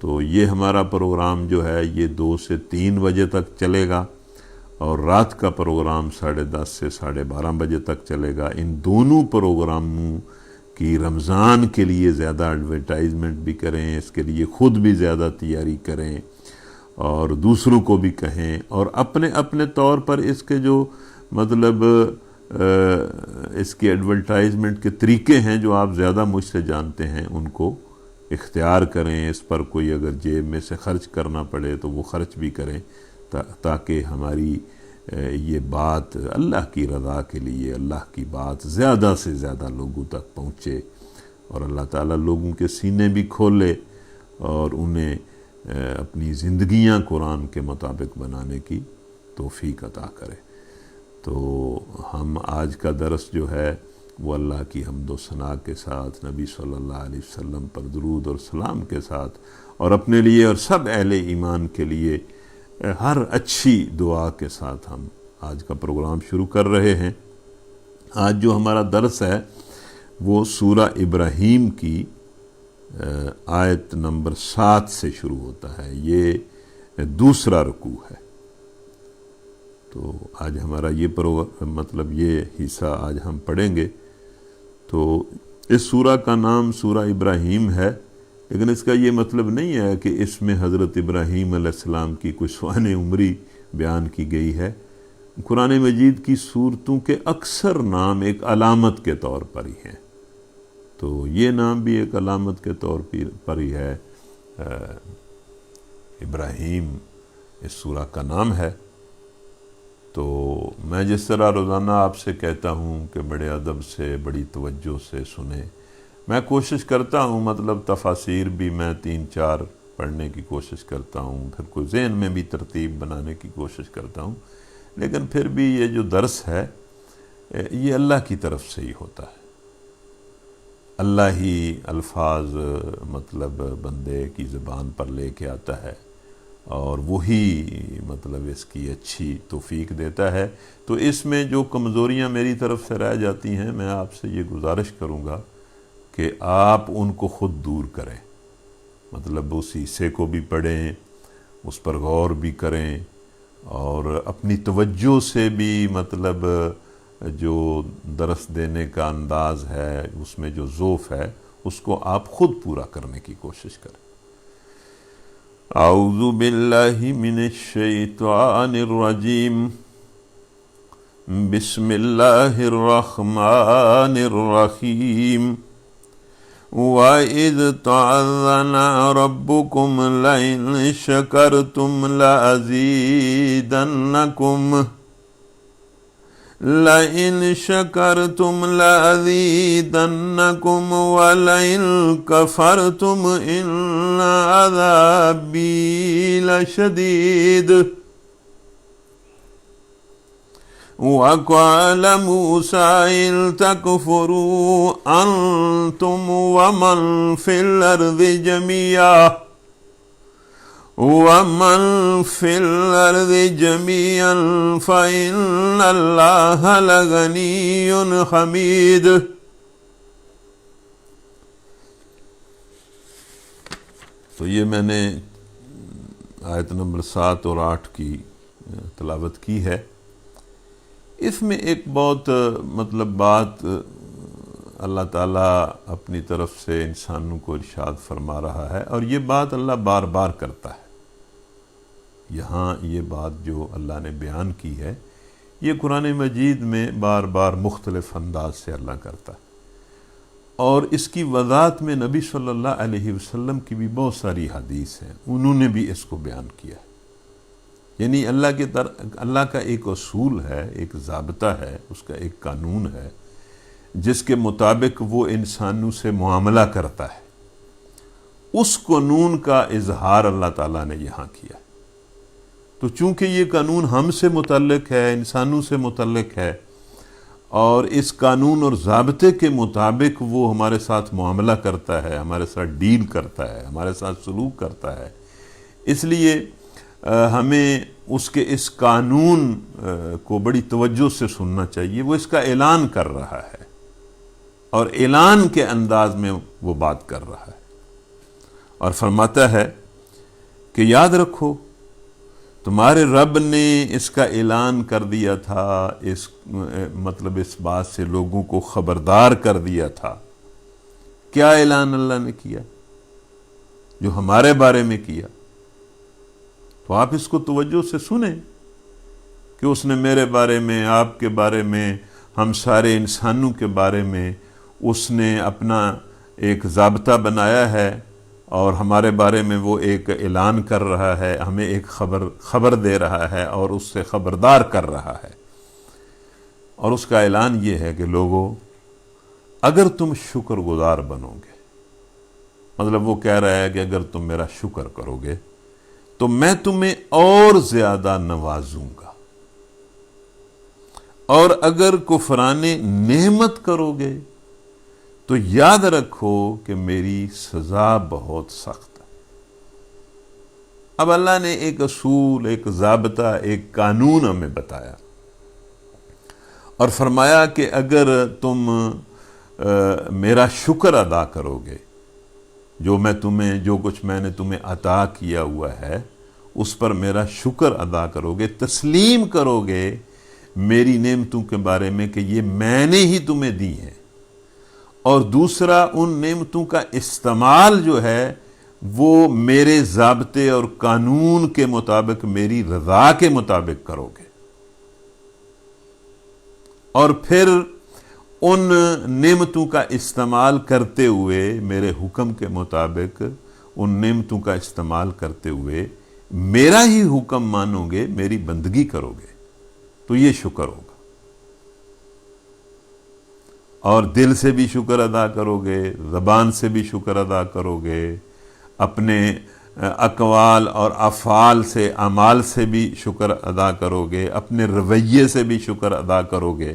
تو یہ ہمارا پروگرام جو ہے یہ 2 سے 3 بجے تک چلے گا، اور رات کا پروگرام 10:30 سے 12:30 بجے تک چلے گا۔ ان دونوں پروگراموں کی رمضان کے لیے زیادہ ایڈورٹائزمنٹ بھی کریں، اس کے لیے خود بھی زیادہ تیاری کریں اور دوسروں کو بھی کہیں، اور اپنے اپنے طور پر اس کے جو مطلب اس کی ایڈورٹائزمنٹ کے طریقے ہیں جو آپ زیادہ مجھ سے جانتے ہیں ان کو اختیار کریں۔ اس پر کوئی اگر جیب میں سے خرچ کرنا پڑے تو وہ خرچ بھی کریں، تاکہ ہماری یہ بات اللہ کی رضا کے لیے، اللہ کی بات زیادہ سے زیادہ لوگوں تک پہنچے، اور اللہ تعالیٰ لوگوں کے سینے بھی کھولے اور انہیں اپنی زندگیاں قرآن کے مطابق بنانے کی توفیق عطا کرے۔ تو ہم آج کا درس جو ہے وہ اللہ کی حمد و ثنا کے ساتھ، نبی صلی اللہ علیہ وسلم پر درود اور سلام کے ساتھ، اور اپنے لیے اور سب اہل ایمان کے لیے ہر اچھی دعا کے ساتھ ہم آج کا پروگرام شروع کر رہے ہیں۔ آج جو ہمارا درس ہے وہ سورہ ابراہیم کی آیت نمبر 7 سے شروع ہوتا ہے، یہ دوسرا رکوع ہے۔ تو آج ہمارا یہ مطلب یہ حصہ آج ہم پڑھیں گے۔ تو اس سورہ کا نام سورہ ابراہیم ہے، لیکن اس کا یہ مطلب نہیں ہے کہ اس میں حضرت ابراہیم علیہ السلام کی کوئی سوانح عمری بیان کی گئی ہے۔ قرآن مجید کی صورتوں کے اکثر نام ایک علامت کے طور پر ہی ہیں، تو یہ نام بھی ایک علامت کے طور پر ہی ہے۔ ابراہیم اس سورہ کا نام ہے۔ تو میں جس طرح روزانہ آپ سے کہتا ہوں کہ بڑے ادب سے، بڑی توجہ سے سنیں، میں کوشش کرتا ہوں، مطلب تفاسیر بھی میں 3-4 پڑھنے کی کوشش کرتا ہوں، پھر کوئی ذہن میں بھی ترتیب بنانے کی کوشش کرتا ہوں، لیکن پھر بھی یہ جو درس ہے یہ اللہ کی طرف سے ہی ہوتا ہے۔ اللہ ہی الفاظ مطلب بندے کی زبان پر لے کے آتا ہے، اور وہی مطلب اس کی اچھی توفیق دیتا ہے۔ تو اس میں جو کمزوریاں میری طرف سے رہ جاتی ہیں، میں آپ سے یہ گزارش کروں گا کہ آپ ان کو خود دور کریں، مطلب اس حصے کو بھی پڑھیں، اس پر غور بھی کریں، اور اپنی توجہ سے بھی مطلب جو درس دینے کا انداز ہے، اس میں جو ذوق ہے، اس کو آپ خود پورا کرنے کی کوشش کریں۔ اعوذ باللہ من الشیطان الرجیم، بسم اللہ الرحمن الرحیم۔ وَإِذْ تَعَذَّنَ رَبُّكُمْ لَئِنْ شَكَرْتُمْ لَأَزِيدَنَّكُمْ وَلَئِنْ كَفَرْتُمْ إِنَّ عَذَابِي لَشَدِيدٌ۔ وَقَالَ مُوسَىٰ إِن تَكْفُرُوا أَنتُمْ وَمَنْ فِي الْأَرْضِ جَمِيعًا فَإِنَّ اللَّهَ لَغَنِيٌّ حَمِيدٌ۔ تو یہ میں نے آیت نمبر 7 اور 8 کی تلاوت کی ہے۔ اس میں ایک بہت مطلب بات اللہ تعالیٰ اپنی طرف سے انسانوں کو ارشاد فرما رہا ہے، اور یہ بات اللہ بار بار کرتا ہے۔ یہاں یہ بات جو اللہ نے بیان کی ہے، یہ قرآن مجید میں بار بار مختلف انداز سے اللہ کرتا ہے، اور اس کی وضاحت میں نبی صلی اللہ علیہ وسلم کی بھی بہت ساری حدیث ہیں، انہوں نے بھی اس کو بیان کیا ہے۔ یعنی اللہ کا ایک اصول ہے، ایک ضابطہ ہے، اس کا ایک قانون ہے، جس کے مطابق وہ انسانوں سے معاملہ کرتا ہے۔ اس قانون کا اظہار اللہ تعالیٰ نے یہاں کیا۔ تو چونکہ یہ قانون ہم سے متعلق ہے، انسانوں سے متعلق ہے، اور اس قانون اور ضابطے کے مطابق وہ ہمارے ساتھ معاملہ کرتا ہے، ہمارے ساتھ ڈیل کرتا ہے، ہمارے ساتھ سلوک کرتا ہے، اس لیے ہمیں اس کے اس قانون کو بڑی توجہ سے سننا چاہیے۔ وہ اس کا اعلان کر رہا ہے، اور اعلان کے انداز میں وہ بات کر رہا ہے، اور فرماتا ہے کہ یاد رکھو تمہارے رب نے اس کا اعلان کر دیا تھا، مطلب اس بات سے لوگوں کو خبردار کر دیا تھا۔ کیا اعلان اللہ نے کیا؟ جو ہمارے بارے میں کیا، تو آپ اس کو توجہ سے سنیں کہ اس نے میرے بارے میں، آپ کے بارے میں، ہم سارے انسانوں کے بارے میں اس نے اپنا ایک ضابطہ بنایا ہے، اور ہمارے بارے میں وہ ایک اعلان کر رہا ہے، ہمیں ایک خبر دے رہا ہے اور اس سے خبردار کر رہا ہے۔ اور اس کا اعلان یہ ہے کہ لوگو، اگر تم شکر گزار بنو گے، مطلب وہ کہہ رہا ہے کہ اگر تم میرا شکر کرو گے تو میں تمہیں اور زیادہ نوازوں گا، اور اگر کفران نعمت کرو گے تو یاد رکھو کہ میری سزا بہت سخت ہے۔ اب اللہ نے ایک اصول، ایک ضابطہ، ایک قانون ہمیں بتایا اور فرمایا کہ اگر تم میرا شکر ادا کرو گے، جو کچھ میں نے تمہیں عطا کیا ہوا ہے اس پر میرا شکر ادا کرو گے، تسلیم کرو گے میری نعمتوں کے بارے میں کہ یہ میں نے ہی تمہیں دی ہیں، اور دوسرا ان نعمتوں کا استعمال جو ہے وہ میرے ضابطے اور قانون کے مطابق، میری رضا کے مطابق کرو گے، اور پھر ان نعمتوں کا استعمال کرتے ہوئے میرے حکم کے مطابق ان نعمتوں کا استعمال کرتے ہوئے میرا ہی حکم مانو گے، میری بندگی کرو گے، تو یہ شکر ہوگا۔ اور دل سے بھی شکر ادا کرو گے، زبان سے بھی شکر ادا کرو گے، اپنے اقوال اور افعال سے، اعمال سے بھی شکر ادا کرو گے، اپنے رویے سے بھی شکر ادا کرو گے،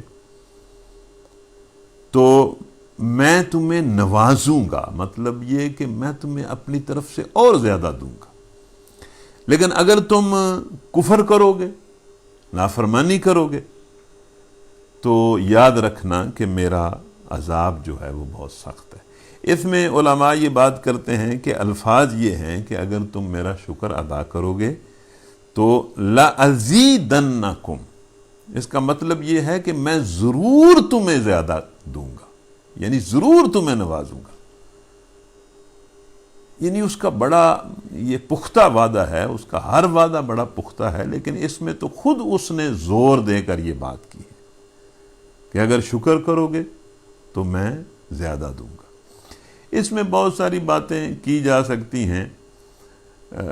تو میں تمہیں نوازوں گا، مطلب یہ کہ میں تمہیں اپنی طرف سے اور زیادہ دوں گا۔ لیکن اگر تم کفر کرو گے، نافرمانی کرو گے، تو یاد رکھنا کہ میرا عذاب جو ہے وہ بہت سخت ہے۔ اس میں علماء یہ بات کرتے ہیں کہ الفاظ یہ ہیں کہ اگر تم میرا شکر ادا کرو گے تو لَأَزِيدَنَّكُمْ، اس کا مطلب یہ ہے کہ میں ضرور تمہیں زیادہ دوں گا، یعنی ضرور تمہیں نوازوں گا۔ یعنی اس کا بڑا یہ پختہ وعدہ ہے، اس کا ہر وعدہ بڑا پختہ ہے، لیکن اس میں تو خود اس نے زور دے کر یہ بات کی ہے کہ اگر شکر کرو گے تو میں زیادہ دوں گا۔ اس میں بہت ساری باتیں کی جا سکتی ہیں،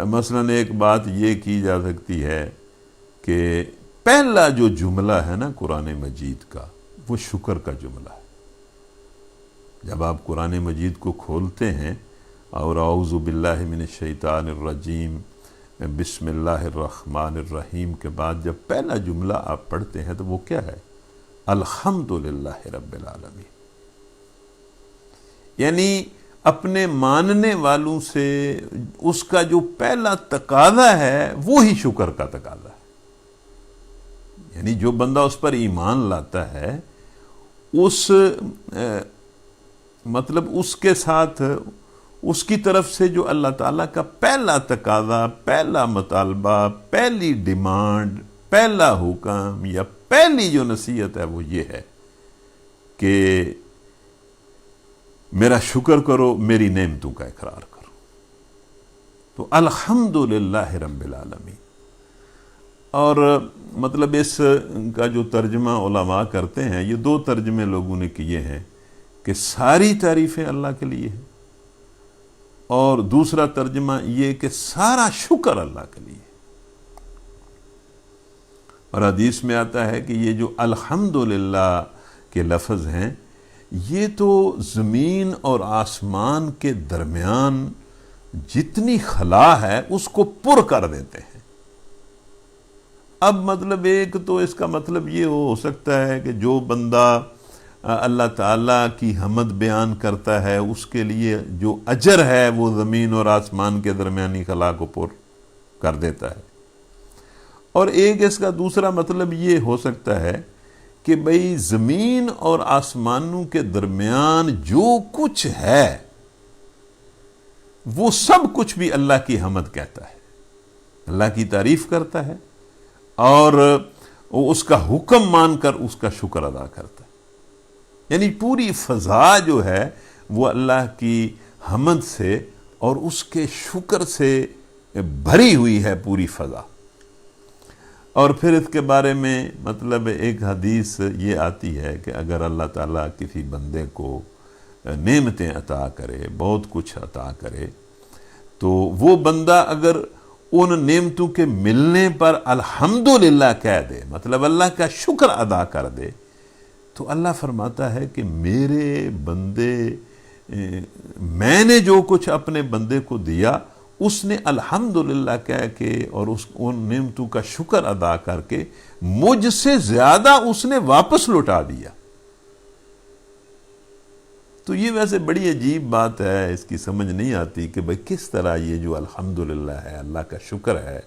مثلا ایک بات یہ کی جا سکتی ہے کہ پہلا جو جملہ ہے نا قرآن مجید کا، وہ شکر کا جملہ ہے۔ جب آپ قرآن مجید کو کھولتے ہیں اور اعوذ باللہ من الشیطان الرجیم بسم اللہ الرحمن الرحیم کے بعد جب پہلا جملہ آپ پڑھتے ہیں تو وہ کیا ہے؟ الحمدللہ رب العالمین۔ یعنی اپنے ماننے والوں سے اس کا جو پہلا تقاضا ہے وہی شکر کا تقاضا ہے۔ یعنی جو بندہ اس پر ایمان لاتا ہے، مطلب اس کے ساتھ اس کی طرف سے جو اللہ تعالیٰ کا پہلا تقاضا، پہلا مطالبہ، پہلی ڈیمانڈ، پہلا حکم یا پہلی جو نصیحت ہے وہ یہ ہے کہ میرا شکر کرو، میری نعمتوں کا اقرار کرو۔ تو الحمدللہ رب العالمین۔ اور مطلب اس کا جو ترجمہ علماء کرتے ہیں، یہ دو ترجمے لوگوں نے کیے ہیں کہ ساری تعریفیں اللہ کے لیے ہیں، اور دوسرا ترجمہ یہ کہ سارا شکر اللہ کے لیے۔ اور حدیث میں آتا ہے کہ یہ جو الحمدللہ کے لفظ ہیں، یہ تو زمین اور آسمان کے درمیان جتنی خلا ہے اس کو پر کر دیتے ہیں۔ اب مطلب ایک تو اس کا مطلب یہ ہو سکتا ہے کہ جو بندہ اللہ تعالیٰ کی حمد بیان کرتا ہے اس کے لیے جو اجر ہے وہ زمین اور آسمان کے درمیانی خلا کو پر کر دیتا ہے، اور ایک اس کا دوسرا مطلب یہ ہو سکتا ہے کہ بھئی زمین اور آسمانوں کے درمیان جو کچھ ہے وہ سب کچھ بھی اللہ کی حمد کہتا ہے۔ اللہ کی تعریف کرتا ہے اور اس کا حکم مان کر اس کا شکر ادا کرتا ہے. یعنی پوری فضا جو ہے وہ اللہ کی حمد سے اور اس کے شکر سے بھری ہوئی ہے پوری فضا. اور پھر اس کے بارے میں مطلب ایک حدیث یہ آتی ہے کہ اگر اللہ تعالیٰ کسی بندے کو نعمتیں عطا کرے، بہت کچھ عطا کرے، تو وہ بندہ اگر ان نعمتوں کے ملنے پر الحمدللہ کہہ دے، مطلب اللہ کا شکر ادا کر دے، تو اللہ فرماتا ہے کہ میرے بندے، میں نے جو کچھ اپنے بندے کو دیا اس نے الحمدللہ کہہ کے اور ان نعمتوں کا شکر ادا کر کے مجھ سے زیادہ اس نے واپس لوٹا دیا. تو یہ ویسے بڑی عجیب بات ہے، اس کی سمجھ نہیں آتی کہ بھئی کس طرح یہ جو الحمدللہ ہے، اللہ کا شکر ہے،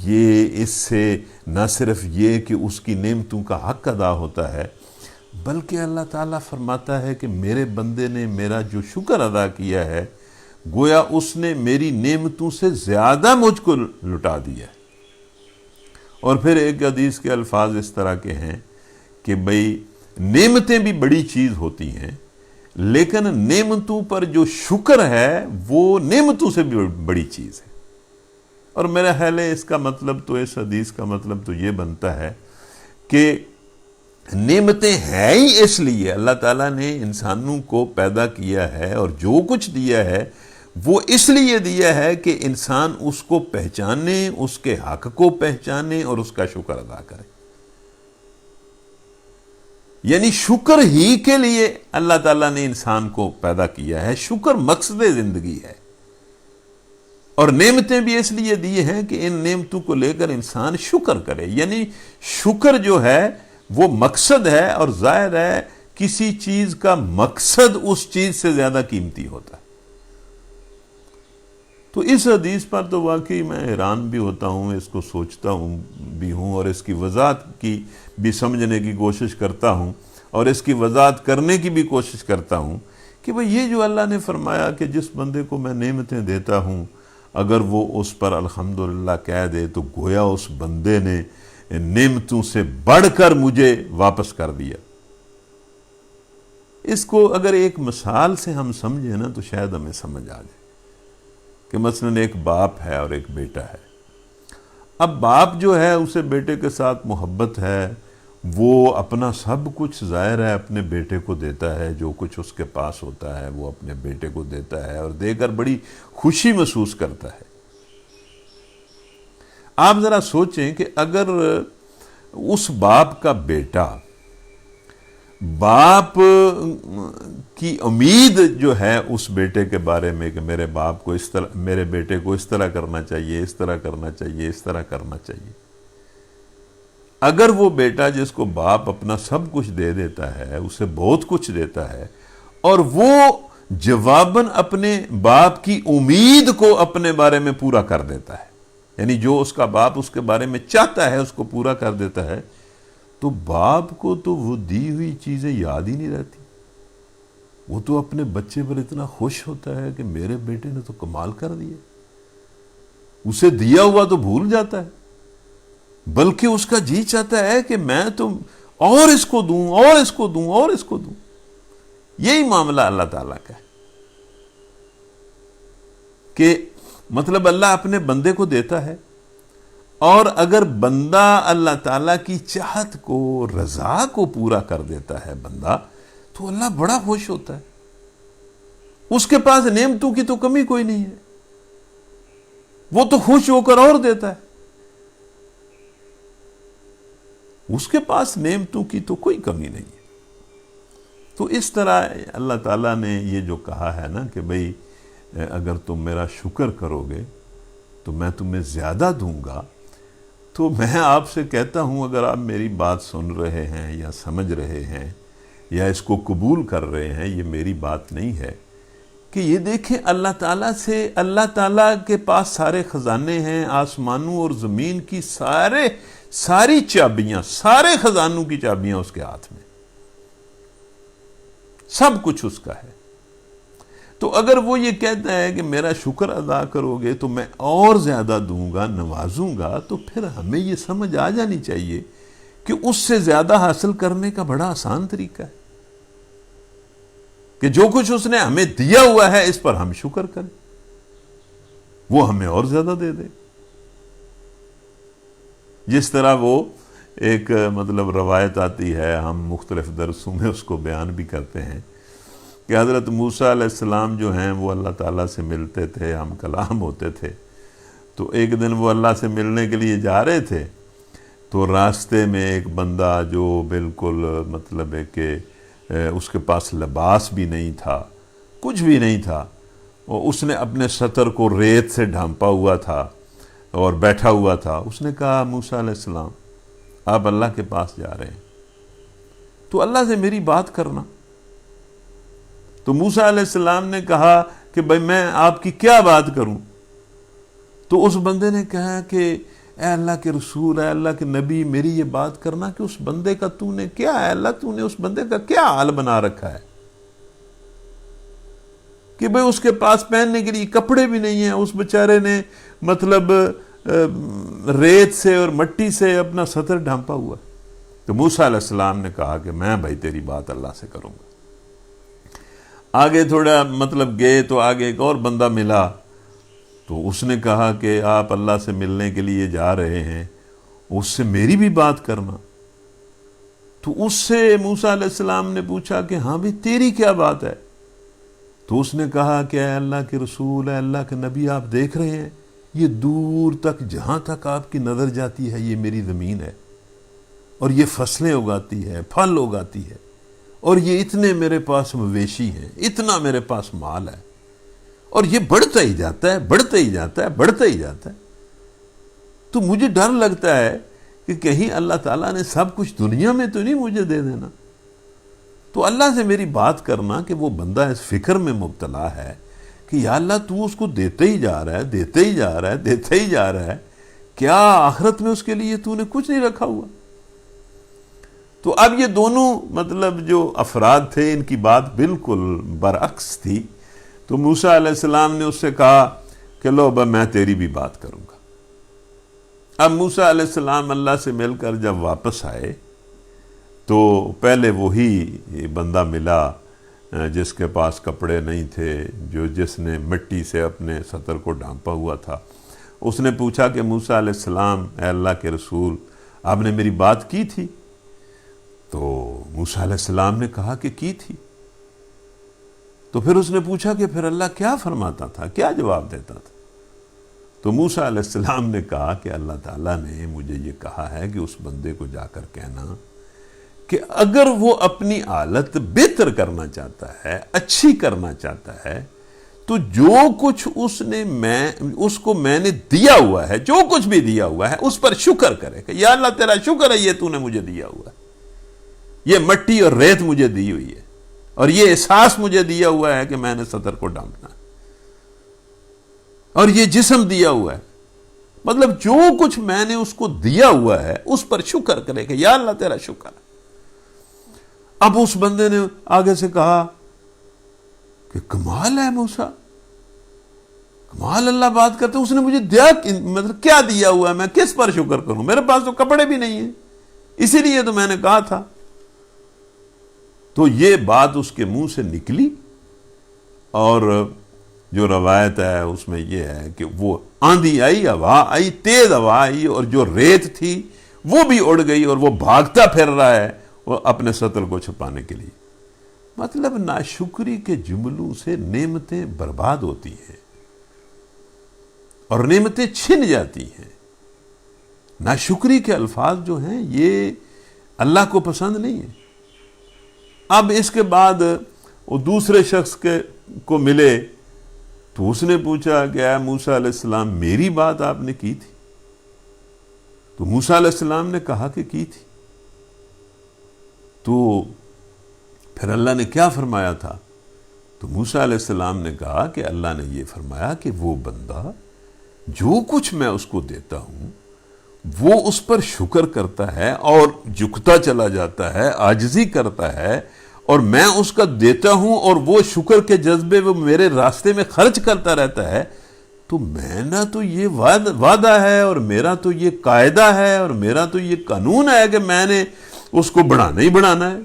یہ اس سے نہ صرف یہ کہ اس کی نعمتوں کا حق ادا ہوتا ہے، بلکہ اللہ تعالیٰ فرماتا ہے کہ میرے بندے نے میرا جو شکر ادا کیا ہے گویا اس نے میری نعمتوں سے زیادہ مجھ کو لٹا دیا ہے. اور پھر ایک حدیث کے الفاظ اس طرح کے ہیں کہ بھئی نعمتیں بھی بڑی چیز ہوتی ہیں، لیکن نعمتوں پر جو شکر ہے وہ نعمتوں سے بھی بڑی چیز ہے. اور میرا خیال ہے اس کا مطلب تو، اس حدیث کا مطلب تو یہ بنتا ہے کہ نعمتیں ہیں ہی اس لیے، اللہ تعالیٰ نے انسانوں کو پیدا کیا ہے اور جو کچھ دیا ہے وہ اس لیے دیا ہے کہ انسان اس کو پہچانے، اس کے حق کو پہچانے اور اس کا شکر ادا کرے. یعنی شکر ہی کے لیے اللہ تعالیٰ نے انسان کو پیدا کیا ہے، شکر مقصد زندگی ہے. اور نعمتیں بھی اس لیے دی ہیں کہ ان نعمتوں کو لے کر انسان شکر کرے. یعنی شکر جو ہے وہ مقصد ہے، اور ظاہر ہے کسی چیز کا مقصد اس چیز سے زیادہ قیمتی ہوتا ہے. تو اس حدیث پر تو واقعی میں حیران بھی ہوتا ہوں، اس کو سوچتا ہوں بھی ہوں، اور اس کی وضاحت کی بھی سمجھنے کی کوشش کرتا ہوں، اور اس کی وضاحت کرنے کی بھی کوشش کرتا ہوں کہ بھئی یہ جو اللہ نے فرمایا کہ جس بندے کو میں نعمتیں دیتا ہوں اگر وہ اس پر الحمدللہ کہہ دے تو گویا اس بندے نے نعمتوں سے بڑھ کر مجھے واپس کر دیا. اس کو اگر ایک مثال سے ہم سمجھیں نا تو شاید ہمیں سمجھ آ جائے کہ مثلا ایک باپ ہے اور ایک بیٹا ہے. اب باپ جو ہے اسے بیٹے کے ساتھ محبت ہے، وہ اپنا سب کچھ ظاہر ہے اپنے بیٹے کو دیتا ہے، جو کچھ اس کے پاس ہوتا ہے وہ اپنے بیٹے کو دیتا ہے اور دے کر بڑی خوشی محسوس کرتا ہے. آپ ذرا سوچیں کہ اگر اس باپ کا بیٹا باپ کی امید جو ہے اس بیٹے کے بارے میں کہ میرے باپ کو اس طرح، میرے بیٹے کو اس طرح کرنا چاہیے، اس طرح کرنا چاہیے، اس طرح کرنا چاہیے، اگر وہ بیٹا جس کو باپ اپنا سب کچھ دے دیتا ہے، اسے بہت کچھ دیتا ہے، اور وہ جواباً اپنے باپ کی امید کو اپنے بارے میں پورا کر دیتا ہے، یعنی جو اس کا باپ اس کے بارے میں چاہتا ہے اس کو پورا کر دیتا ہے، تو باپ کو تو وہ دی ہوئی چیزیں یاد ہی نہیں رہتی. وہ تو اپنے بچے پر اتنا خوش ہوتا ہے کہ میرے بیٹے نے تو کمال کر دیا، اسے دیا ہوا تو بھول جاتا ہے، بلکہ اس کا جی چاہتا ہے کہ میں تو اور اس کو دوں اور اس کو دوں اور اس کو دوں. یہی معاملہ اللہ تعالیٰ کا ہے کہ مطلب اللہ اپنے بندے کو دیتا ہے، اور اگر بندہ اللہ تعالیٰ کی چاہت کو، رضا کو پورا کر دیتا ہے بندہ، تو اللہ بڑا خوش ہوتا ہے. اس کے پاس نعمتوں کی تو کمی کوئی نہیں ہے، وہ تو خوش ہو کر اور دیتا ہے. اس کے پاس نعمتوں کی تو کوئی کمی نہیں ہے. تو اس طرح اللہ تعالیٰ نے یہ جو کہا ہے نا کہ بھئی اگر تم میرا شکر کرو گے تو میں تمہیں زیادہ دوں گا، تو میں آپ سے کہتا ہوں اگر آپ میری بات سن رہے ہیں یا سمجھ رہے ہیں یا اس کو قبول کر رہے ہیں، یہ میری بات نہیں ہے کہ یہ دیکھیں اللہ تعالیٰ سے، اللہ تعالیٰ کے پاس سارے خزانے ہیں، آسمانوں اور زمین کی ساری چابیاں، سارے خزانوں کی چابیاں اس کے ہاتھ میں، سب کچھ اس کا ہے. تو اگر وہ یہ کہتا ہے کہ میرا شکر ادا کرو گے تو میں اور زیادہ دوں گا، نوازوں گا، تو پھر ہمیں یہ سمجھ آ جانی چاہیے کہ اس سے زیادہ حاصل کرنے کا بڑا آسان طریقہ ہے کہ جو کچھ اس نے ہمیں دیا ہوا ہے اس پر ہم شکر کریں، وہ ہمیں اور زیادہ دے دے۔ جس طرح وہ ایک مطلب روایت آتی ہے، ہم مختلف درسوں میں اس کو بیان بھی کرتے ہیں کہ حضرت موسیٰ علیہ السلام جو ہیں وہ اللہ تعالیٰ سے ملتے تھے، ہم کلام ہوتے تھے۔ تو ایک دن وہ اللہ سے ملنے کے لیے جا رہے تھے، تو راستے میں ایک بندہ جو بالکل مطلب ہے کہ اس کے پاس لباس بھی نہیں تھا، کچھ بھی نہیں تھا، اور اس نے اپنے سطر کو ریت سے ڈھانپا ہوا تھا اور بیٹھا ہوا تھا۔ اس نے کہا موسیٰ علیہ السلام آپ اللہ کے پاس جا رہے ہیں تو اللہ سے میری بات کرنا۔ تو موسیٰ علیہ السلام نے کہا کہ بھئی میں آپ کی کیا بات کروں؟ تو اس بندے نے کہا کہ اے اللہ کے رسول، اے اللہ کے نبی، میری یہ بات کرنا کہ اس بندے کا تو نے کیا ہے، اللہ تو نے اس بندے کا کیا حال بنا رکھا ہے کہ بھئی اس کے پاس پہننے کے لیے کپڑے بھی نہیں ہیں، اس بیچارے نے مطلب ریت سے اور مٹی سے اپنا سطر ڈھانپا ہوا۔ تو موسیٰ علیہ السلام نے کہا کہ میں بھائی تیری بات اللہ سے کروں گا۔ آگے تھوڑا مطلب گئے تو آگے ایک اور بندہ ملا، تو اس نے کہا کہ آپ اللہ سے ملنے کے لیے جا رہے ہیں، اس سے میری بھی بات کرنا۔ تو اس سے موسیٰ علیہ السلام نے پوچھا کہ ہاں بھی تیری کیا بات ہے؟ تو اس نے کہا کہ اے اللہ کے رسول، اے اللہ کے نبی، آپ دیکھ رہے ہیں یہ دور تک جہاں تک آپ کی نظر جاتی ہے یہ میری زمین ہے، اور یہ فصلیں اگاتی ہے، پھل اگاتی ہے، اور یہ اتنے میرے پاس مویشی ہیں، اتنا میرے پاس مال ہے، اور یہ بڑھتا ہی جاتا ہے، بڑھتا ہی جاتا ہے، بڑھتا ہی جاتا ہے۔ تو مجھے ڈر لگتا ہے کہ کہیں اللہ تعالیٰ نے سب کچھ دنیا میں تو نہیں مجھے دے دینا۔ تو اللہ سے میری بات کرنا کہ وہ بندہ اس فکر میں مبتلا ہے کہ یا اللہ تو اس کو دیتے ہی جا رہا ہے، دیتے ہی جا رہا ہے، دیتے ہی جا رہا ہے، کیا آخرت میں اس کے لیے تو نے کچھ نہیں رکھا ہوا؟ تو اب یہ دونوں مطلب جو افراد تھے ان کی بات بالکل برعکس تھی۔ تو موسیٰ علیہ السلام نے اس سے کہا کہ لو میں تیری بھی بات کروں گا۔ اب موسیٰ علیہ السلام اللہ سے مل کر جب واپس آئے تو پہلے وہی بندہ ملا جس کے پاس کپڑے نہیں تھے، جس نے مٹی سے اپنے سطر کو ڈھانپا ہوا تھا۔ اس نے پوچھا کہ موسیٰ علیہ السلام، اے اللہ کے رسول، آپ نے میری بات کی تھی؟ تو موسیٰ علیہ السلام نے کہا کہ کی تھی۔ تو پھر اس نے پوچھا کہ پھر اللہ کیا فرماتا تھا، کیا جواب دیتا تھا؟ تو موسیٰ علیہ السلام نے کہا کہ اللہ تعالیٰ نے مجھے یہ کہا ہے کہ اس بندے کو جا کر کہنا کہ اگر وہ اپنی حالت بہتر کرنا چاہتا ہے، اچھی کرنا چاہتا ہے، تو جو کچھ اس کو میں نے دیا ہوا ہے، جو کچھ بھی دیا ہوا ہے اس پر شکر کرے کہ یا اللہ تیرا شکر ہے یہ تو نے مجھے دیا ہوا ہے، یہ مٹی اور ریت مجھے دی ہوئی ہے، اور یہ احساس مجھے دیا ہوا ہے کہ میں نے سطر کو ڈھانپنا ہے، اور یہ جسم دیا ہوا ہے، مطلب جو کچھ میں نے اس کو دیا ہوا ہے اس پر شکر کرے کہ یا اللہ تیرا شکر ہے۔ اب اس بندے نے آگے سے کہا کہ کمال ہے موسیٰ، کمال اللہ بات کرتے، اس نے مجھے دیا مطلب کیا دیا ہوا ہے، میں کس پر شکر کروں، میرے پاس تو کپڑے بھی نہیں ہیں، اسی لیے تو میں نے کہا تھا۔ تو یہ بات اس کے منہ سے نکلی، اور جو روایت ہے اس میں یہ ہے کہ وہ آندھی آئی، ہوا آئی، تیز ہوا آئی، اور جو ریت تھی وہ بھی اڑ گئی، اور وہ بھاگتا پھر رہا ہے وہ اپنے سطر کو چھپانے کے لیے۔ مطلب ناشکری کے جملوں سے نعمتیں برباد ہوتی ہیں اور نعمتیں چھن جاتی ہیں۔ ناشکری کے الفاظ جو ہیں یہ اللہ کو پسند نہیں ہیں۔ اب اس کے بعد وہ دوسرے شخص کو ملے تو اس نے پوچھا کہ اے موسیٰ علیہ السلام میری بات آپ نے کی تھی؟ تو موسیٰ علیہ السلام نے کہا کہ کی تھی۔ تو پھر اللہ نے کیا فرمایا تھا؟ تو موسیٰ علیہ السلام نے کہا کہ اللہ نے یہ فرمایا کہ وہ بندہ جو کچھ میں اس کو دیتا ہوں وہ اس پر شکر کرتا ہے اور جھکتا چلا جاتا ہے، عاجزی کرتا ہے اور میں اس کا دیتا ہوں اور وہ شکر کے جذبے وہ میرے راستے میں خرچ کرتا رہتا ہے، تو میں نہ تو یہ وعدہ ہے اور میرا تو یہ قاعدہ ہے اور میرا تو یہ قانون ہے کہ میں نے اس کو بڑھانا ہی بڑھانا ہے۔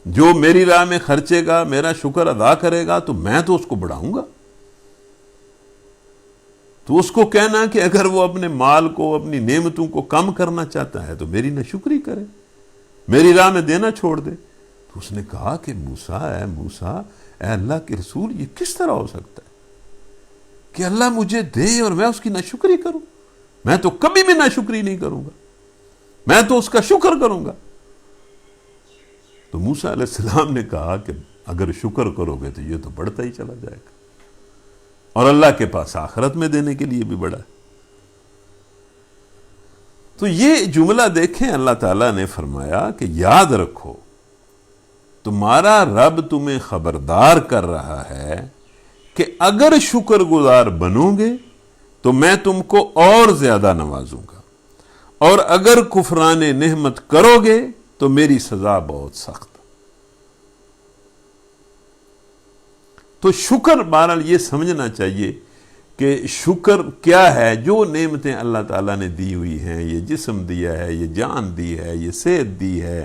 جو میری راہ میں خرچے گا، میرا شکر ادا کرے گا، تو میں تو اس کو بڑھاؤں گا۔ تو اس کو کہنا کہ اگر وہ اپنے مال کو، اپنی نعمتوں کو کم کرنا چاہتا ہے تو میری ناشکری کرے، میری راہ میں دینا چھوڑ دے۔ تو اس نے کہا کہ موسیٰ اے اللہ کے رسول، یہ کس طرح ہو سکتا ہے کہ اللہ مجھے دے اور میں اس کی ناشکری کروں؟ میں تو کبھی بھی ناشکری نہیں کروں گا، میں تو اس کا شکر کروں گا۔ تو موسیٰ علیہ السلام نے کہا کہ اگر شکر کرو گے تو یہ تو بڑھتا ہی چلا جائے گا، اور اللہ کے پاس آخرت میں دینے کے لیے بھی بڑا ہے۔ تو یہ جملہ دیکھیں، اللہ تعالیٰ نے فرمایا کہ یاد رکھو تمہارا رب تمہیں خبردار کر رہا ہے کہ اگر شکر گزار بنو گے تو میں تم کو اور زیادہ نوازوں گا، اور اگر کفران نعمت کرو گے تو میری سزا بہت سخت۔ تو شکر بہرحال یہ سمجھنا چاہیے کہ شکر کیا ہے۔ جو نعمتیں اللہ تعالیٰ نے دی ہوئی ہیں، یہ جسم دیا ہے، یہ جان دی ہے، یہ صحت دی ہے،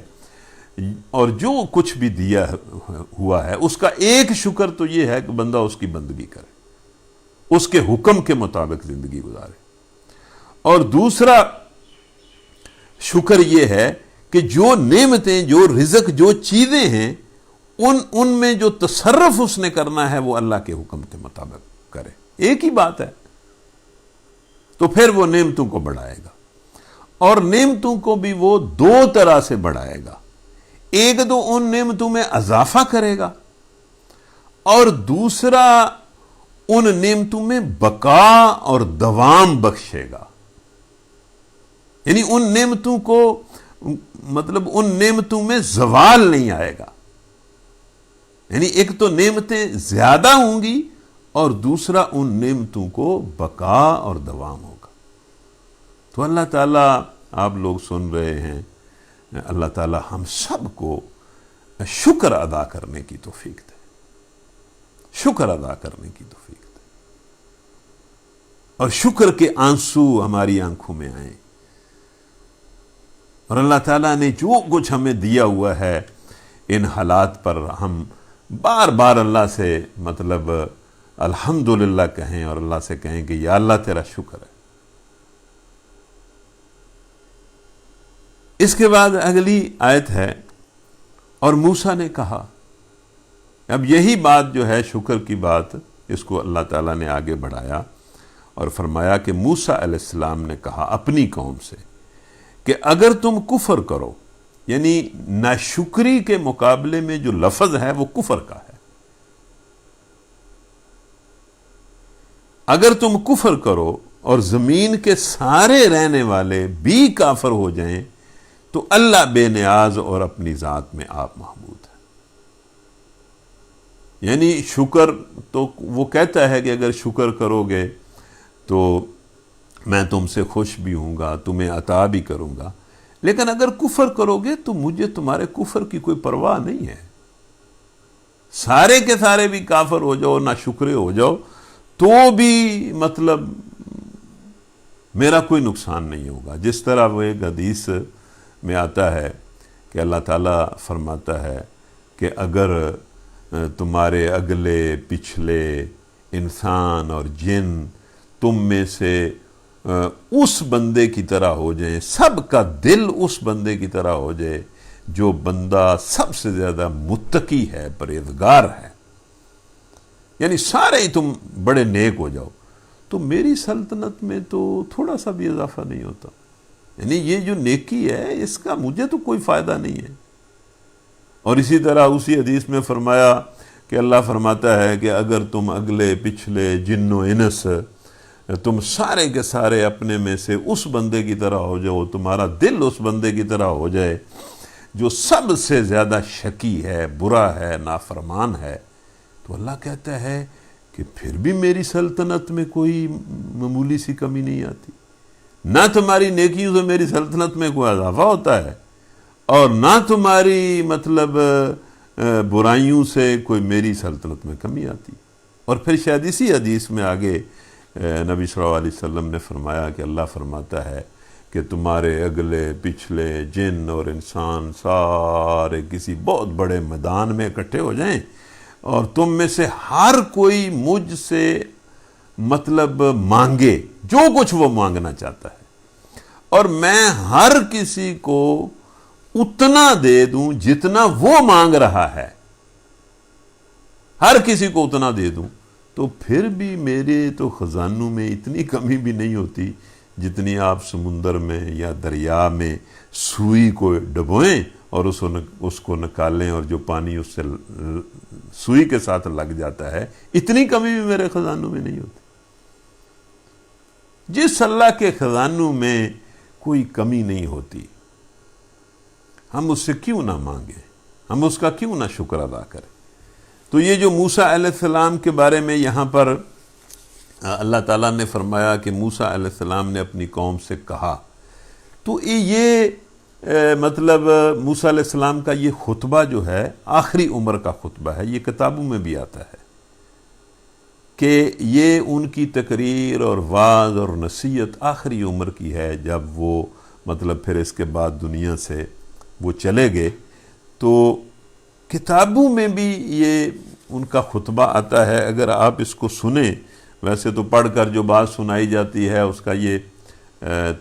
اور جو کچھ بھی دیا ہوا ہے، اس کا ایک شکر تو یہ ہے کہ بندہ اس کی بندگی کرے، اس کے حکم کے مطابق زندگی گزارے۔ اور دوسرا شکر یہ ہے کہ جو نعمتیں، جو رزق، جو چیزیں ہیں، ان میں جو تصرف اس نے کرنا ہے وہ اللہ کے حکم کے مطابق کرے۔ ایک ہی بات ہے، تو پھر وہ نعمتوں کو بڑھائے گا، اور نعمتوں کو بھی وہ دو طرح سے بڑھائے گا۔ ایک تو ان نعمتوں میں اضافہ کرے گا، اور دوسرا ان نعمتوں میں بقا اور دوام بخشے گا۔ یعنی ان نعمتوں کو، مطلب ان نعمتوں میں زوال نہیں آئے گا۔ یعنی ایک تو نعمتیں زیادہ ہوں گی، اور دوسرا ان نعمتوں کو بقا اور دوام ہوگا۔ تو اللہ تعالیٰ، آپ لوگ سن رہے ہیں، اللہ تعالیٰ ہم سب کو شکر ادا کرنے کی توفیق دے، شکر ادا کرنے کی توفیق دے، اور شکر کے آنسو ہماری آنکھوں میں آئیں، اور اللہ تعالیٰ نے جو کچھ ہمیں دیا ہوا ہے ان حالات پر ہم بار بار اللہ سے مطلب الحمدللہ کہیں، اور اللہ سے کہیں کہ یا اللہ تیرا شکر ہے۔ اس کے بعد اگلی آیت ہے، اور موسیٰ نے کہا۔ اب یہی بات جو ہے شکر کی بات، اس کو اللہ تعالیٰ نے آگے بڑھایا اور فرمایا کہ موسیٰ علیہ السلام نے کہا اپنی قوم سے کہ اگر تم کفر کرو، یعنی ناشکری کے مقابلے میں جو لفظ ہے وہ کفر کا ہے، اگر تم کفر کرو اور زمین کے سارے رہنے والے بھی کافر ہو جائیں تو اللہ بے نیاز اور اپنی ذات میں آپ محمود ہے۔ یعنی شکر تو وہ کہتا ہے کہ اگر شکر کرو گے تو میں تم سے خوش بھی ہوں گا، تمہیں عطا بھی کروں گا، لیکن اگر کفر کرو گے تو مجھے تمہارے کفر کی کوئی پرواہ نہیں ہے۔ سارے کے سارے بھی کافر ہو جاؤ، نہ شکرے ہو جاؤ، تو بھی مطلب میرا کوئی نقصان نہیں ہوگا۔ جس طرح وہ ایک حدیث میں آتا ہے کہ اللہ تعالیٰ فرماتا ہے کہ اگر تمہارے اگلے پچھلے انسان اور جن تم میں سے اس بندے کی طرح ہو جائیں، سب کا دل اس بندے کی طرح ہو جائے جو بندہ سب سے زیادہ متقی ہے، پرہیزگار ہے، یعنی سارے ہی تم بڑے نیک ہو جاؤ، تو میری سلطنت میں تو تھوڑا سا بھی اضافہ نہیں ہوتا۔ یعنی یہ جو نیکی ہے اس کا مجھے تو کوئی فائدہ نہیں ہے۔ اور اسی طرح اسی حدیث میں فرمایا کہ اللہ فرماتا ہے کہ اگر تم اگلے پچھلے جن و انس تم سارے کے سارے اپنے میں سے اس بندے کی طرح ہو جاؤ، تمہارا دل اس بندے کی طرح ہو جائے جو سب سے زیادہ شقی ہے، برا ہے، نافرمان ہے، تو اللہ کہتا ہے کہ پھر بھی میری سلطنت میں کوئی معمولی سی کمی نہیں آتی، نہ تمہاری نیکیوں سے میری سلطنت میں کوئی اضافہ ہوتا ہے، اور نہ تمہاری مطلب برائیوں سے کوئی میری سلطنت میں کمی آتی۔ اور پھر شاید اسی حدیث میں آگے نبی صلی اللہ علیہ وسلم نے فرمایا کہ اللہ فرماتا ہے کہ تمہارے اگلے پچھلے جن اور انسان سارے کسی بہت بڑے میدان میں اکٹھے ہو جائیں اور تم میں سے ہر کوئی مجھ سے مطلب مانگے جو کچھ وہ مانگنا چاہتا ہے، اور میں ہر کسی کو اتنا دے دوں جتنا وہ مانگ رہا ہے، ہر کسی کو اتنا دے دوں، تو پھر بھی میرے تو خزانوں میں اتنی کمی بھی نہیں ہوتی جتنی آپ سمندر میں یا دریا میں سوئی کو ڈبوئیں اور اس کو نکالیں، اور جو پانی اس سے سوئی کے ساتھ لگ جاتا ہے، اتنی کمی بھی میرے خزانوں میں نہیں ہوتی۔ جس اللہ کے خزانوں میں کوئی کمی نہیں ہوتی، ہم اس سے کیوں نہ مانگیں، ہم اس کا کیوں نہ شکر ادا کریں۔ تو یہ جو موسیٰ علیہ السلام کے بارے میں یہاں پر اللہ تعالیٰ نے فرمایا کہ موسیٰ علیہ السلام نے اپنی قوم سے کہا، تو یہ مطلب موسیٰ علیہ السلام کا یہ خطبہ جو ہے آخری عمر کا خطبہ ہے، یہ کتابوں میں بھی آتا ہے کہ یہ ان کی تقریر اور وعظ اور نصیحت آخری عمر کی ہے، جب وہ مطلب پھر اس کے بعد دنیا سے وہ چلے گئے۔ تو کتابوں میں بھی یہ ان کا خطبہ آتا ہے، اگر آپ اس کو سنیں، ویسے تو پڑھ کر جو بات سنائی جاتی ہے اس کا یہ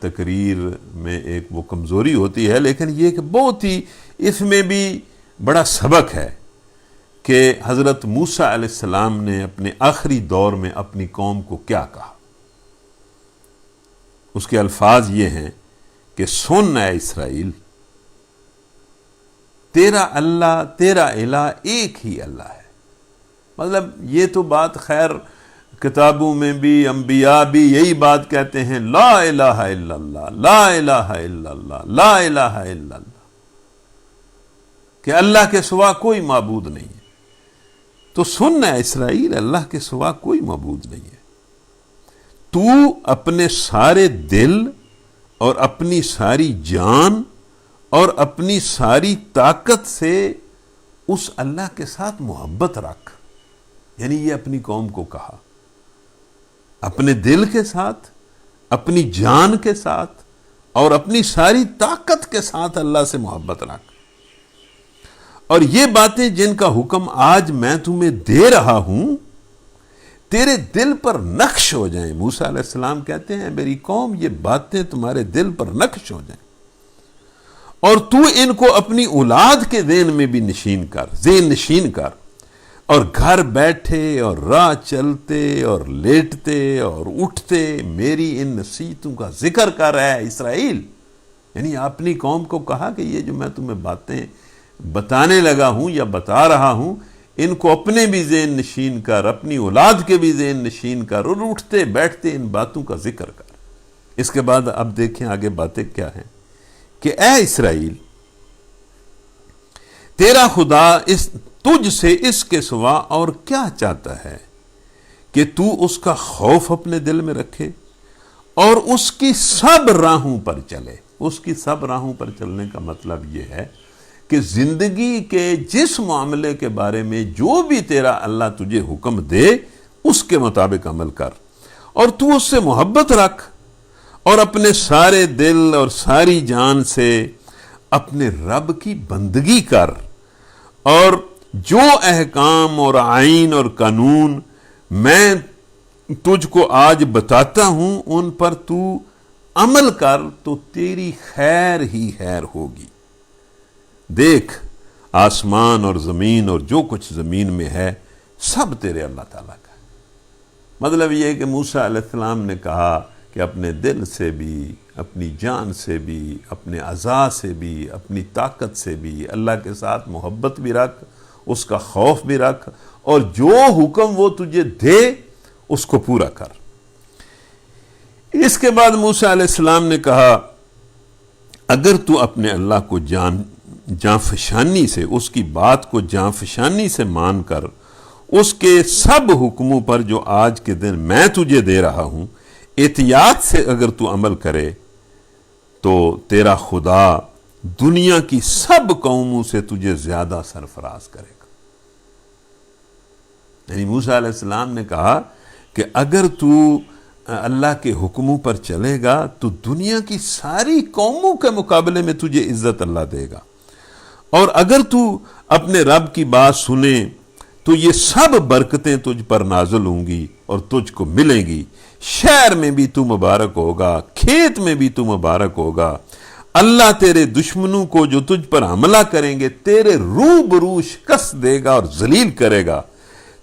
تقریر میں ایک وہ کمزوری ہوتی ہے، لیکن یہ کہ بہت ہی اس میں بھی بڑا سبق ہے کہ حضرت موسیٰ علیہ السلام نے اپنے آخری دور میں اپنی قوم کو کیا کہا۔ اس کے الفاظ یہ ہیں کہ سن اے اسرائیل، تیرا اللہ تیرا الہ ایک ہی اللہ ہے۔ مطلب یہ تو بات خیر کتابوں میں بھی انبیاء بھی یہی بات کہتے ہیں، لا الہ الا اللہ، لا الہ الا اللہ، لا الہ الا اللہ، کہ اللہ کے سوا کوئی معبود نہیں ہے۔ تو سن اے اسرائیل، اللہ کے سوا کوئی معبود نہیں ہے۔ تو اپنے سارے دل اور اپنی ساری جان اور اپنی ساری طاقت سے اس اللہ کے ساتھ محبت رکھ، یعنی یہ اپنی قوم کو کہا، اپنے دل کے ساتھ، اپنی جان کے ساتھ اور اپنی ساری طاقت کے ساتھ اللہ سے محبت رکھ۔ اور یہ باتیں جن کا حکم آج میں تمہیں دے رہا ہوں تیرے دل پر نقش ہو جائیں۔ موسیٰ علیہ السلام کہتے ہیں میری قوم یہ باتیں تمہارے دل پر نقش ہو جائیں، اور تو ان کو اپنی اولاد کے ذہن میں بھی ذہن نشین کر، اور گھر بیٹھے اور راہ چلتے اور لیٹتے اور اٹھتے میری ان نصیحتوں کا ذکر کر رہا ہے اسرائیل۔ یعنی اپنی قوم کو کہا کہ یہ جو میں تمہیں باتیں بتانے لگا ہوں یا بتا رہا ہوں، ان کو اپنے بھی ذہن نشین کر، اپنی اولاد کے بھی ذہن نشین کر، اور اٹھتے بیٹھتے ان باتوں کا ذکر کر۔ اس کے بعد اب دیکھیں آگے باتیں کیا ہیں کہ اے اسرائیل، تیرا خدا تجھ سے اس کے سوا اور کیا چاہتا ہے کہ تو اس کا خوف اپنے دل میں رکھے اور اس کی سب راہوں پر چلے۔ اس کی سب راہوں پر چلنے کا مطلب یہ ہے کہ زندگی کے جس معاملے کے بارے میں جو بھی تیرا اللہ تجھے حکم دے اس کے مطابق عمل کر، اور تو اس سے محبت رکھ، اور اپنے سارے دل اور ساری جان سے اپنے رب کی بندگی کر، اور جو احکام اور آئین اور قانون میں تجھ کو آج بتاتا ہوں ان پر تو عمل کر تو تیری خیر ہی خیر ہوگی۔ دیکھ آسمان اور زمین اور جو کچھ زمین میں ہے سب تیرے اللہ تعالیٰ کا ہے۔ مطلب یہ کہ موسیٰ علیہ السلام نے کہا کہ اپنے دل سے بھی، اپنی جان سے بھی، اپنے اعضاء سے بھی، اپنی طاقت سے بھی اللہ کے ساتھ محبت بھی رکھ، اس کا خوف بھی رکھ، اور جو حکم وہ تجھے دے اس کو پورا کر۔ اس کے بعد موسیٰ علیہ السلام نے کہا اگر تو اپنے اللہ کو جان فشانی سے، اس کی بات کو جان فشانی سے مان کر اس کے سب حکموں پر جو آج کے دن میں تجھے دے رہا ہوں احتیاط سے اگر تو عمل کرے تو تیرا خدا دنیا کی سب قوموں سے تجھے زیادہ سرفراز کرے گا. یعنی موسیٰ علیہ السلام نے کہا کہ اگر تو اللہ کے حکموں پر چلے گا تو دنیا کی ساری قوموں کے مقابلے میں تجھے عزت اللہ دے گا، اور اگر تو اپنے رب کی بات سنے تو یہ سب برکتیں تجھ پر نازل ہوں گی اور تجھ کو ملیں گی. شہر میں بھی تو مبارک ہوگا، کھیت میں بھی تو مبارک ہوگا. اللہ تیرے دشمنوں کو جو تجھ پر حملہ کریں گے تیرے روبرو شکست دے گا اور ذلیل کرے گا.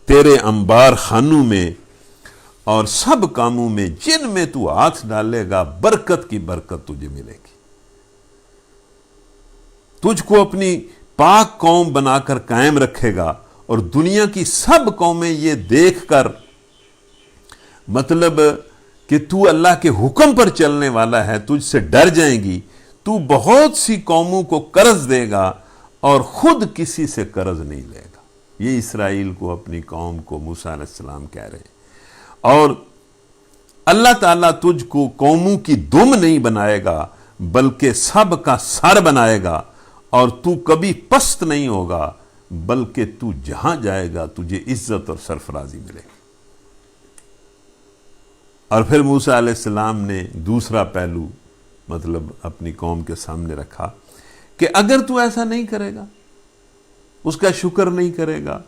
تیرے انبار خانوں میں اور سب کاموں میں جن میں تو ہاتھ ڈالے گا برکت کی برکت تجھے ملے گی. تجھ کو اپنی پاک قوم بنا کر قائم رکھے گا، اور دنیا کی سب قومیں یہ دیکھ کر مطلب کہ تو اللہ کے حکم پر چلنے والا ہے تجھ سے ڈر جائیں گی. تو بہت سی قوموں کو قرض دے گا اور خود کسی سے قرض نہیں لے گا. یہ اسرائیل کو، اپنی قوم کو موسیٰ علیہ السلام کہہ رہے ہیں. اور اللہ تعالیٰ تجھ کو قوموں کی دم نہیں بنائے گا بلکہ سب کا سر بنائے گا، اور تو کبھی پست نہیں ہوگا بلکہ تو جہاں جائے گا تجھے عزت اور سرفرازی ملے گی. اور پھر موسیٰ علیہ السلام نے دوسرا پہلو مطلب اپنی قوم کے سامنے رکھا کہ اگر تو ایسا نہیں کرے گا، اس کا شکر نہیں کرے گا،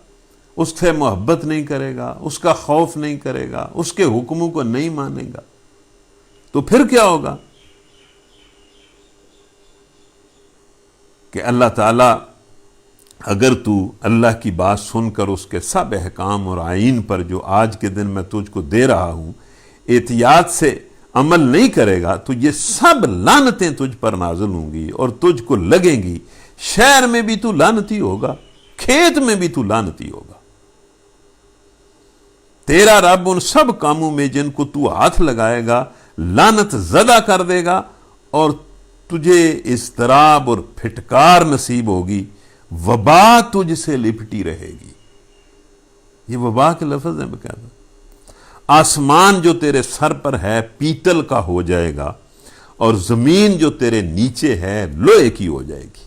اس سے محبت نہیں کرے گا، اس کا خوف نہیں کرے گا، اس کے حکموں کو نہیں مانے گا، تو پھر کیا ہوگا کہ اللہ تعالیٰ اگر تو اللہ کی بات سن کر اس کے سب احکام اور آئین پر جو آج کے دن میں تجھ کو دے رہا ہوں احتیاط سے عمل نہیں کرے گا تو یہ سب لعنتیں تجھ پر نازل ہوں گی اور تجھ کو لگیں گی. شہر میں بھی تو لعنتی ہوگا، کھیت میں بھی تو لعنتی ہوگا. تیرا رب ان سب کاموں میں جن کو تو ہاتھ لگائے گا لعنت زدہ کر دے گا، اور تجھے اضطراب اور پھٹکار نصیب ہوگی. وبا تجھ سے لپٹی رہے گی. یہ وبا کے لفظ ہیں بقاعدہ. آسمان جو تیرے سر پر ہے پیتل کا ہو جائے گا، اور زمین جو تیرے نیچے ہے لوہے کی ہو جائے گی.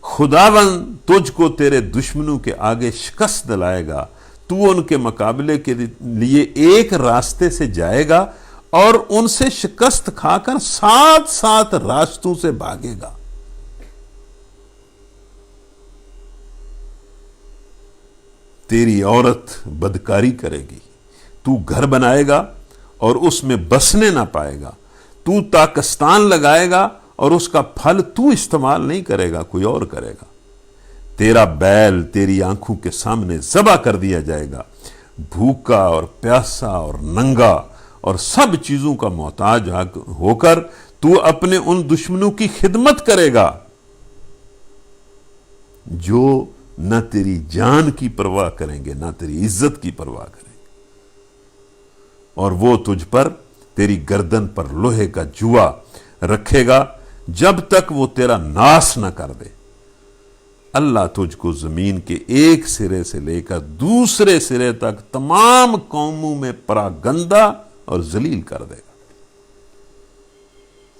خداوند تجھ کو تیرے دشمنوں کے آگے شکست دلائے گا. تو ان کے مقابلے کے لیے ایک راستے سے جائے گا اور ان سے شکست کھا کر 7 راستوں سے بھاگے گا. تیری عورت بدکاری کرے گی، تو گھر بنائے گا اور اس میں بسنے نہ پائے گا. تو تاکستان لگائے گا اور اس کا پھل تو استعمال نہیں کرے گا، کوئی اور کرے گا. تیرا بیل تیری آنکھوں کے سامنے ذبح کر دیا جائے گا. بھوکا اور پیاسا اور ننگا اور سب چیزوں کا محتاج ہو کر تو اپنے ان دشمنوں کی خدمت کرے گا جو نہ تیری جان کی پرواہ کریں گے نہ تیری عزت کی پرواہ کریں گے، اور وہ تجھ پر تیری گردن پر لوہے کا جوا رکھے گا جب تک وہ تیرا ناس نہ کر دے. اللہ تجھ کو زمین کے ایک سرے سے لے کر دوسرے سرے تک تمام قوموں میں پراگندہ اور ذلیل کر دے گا.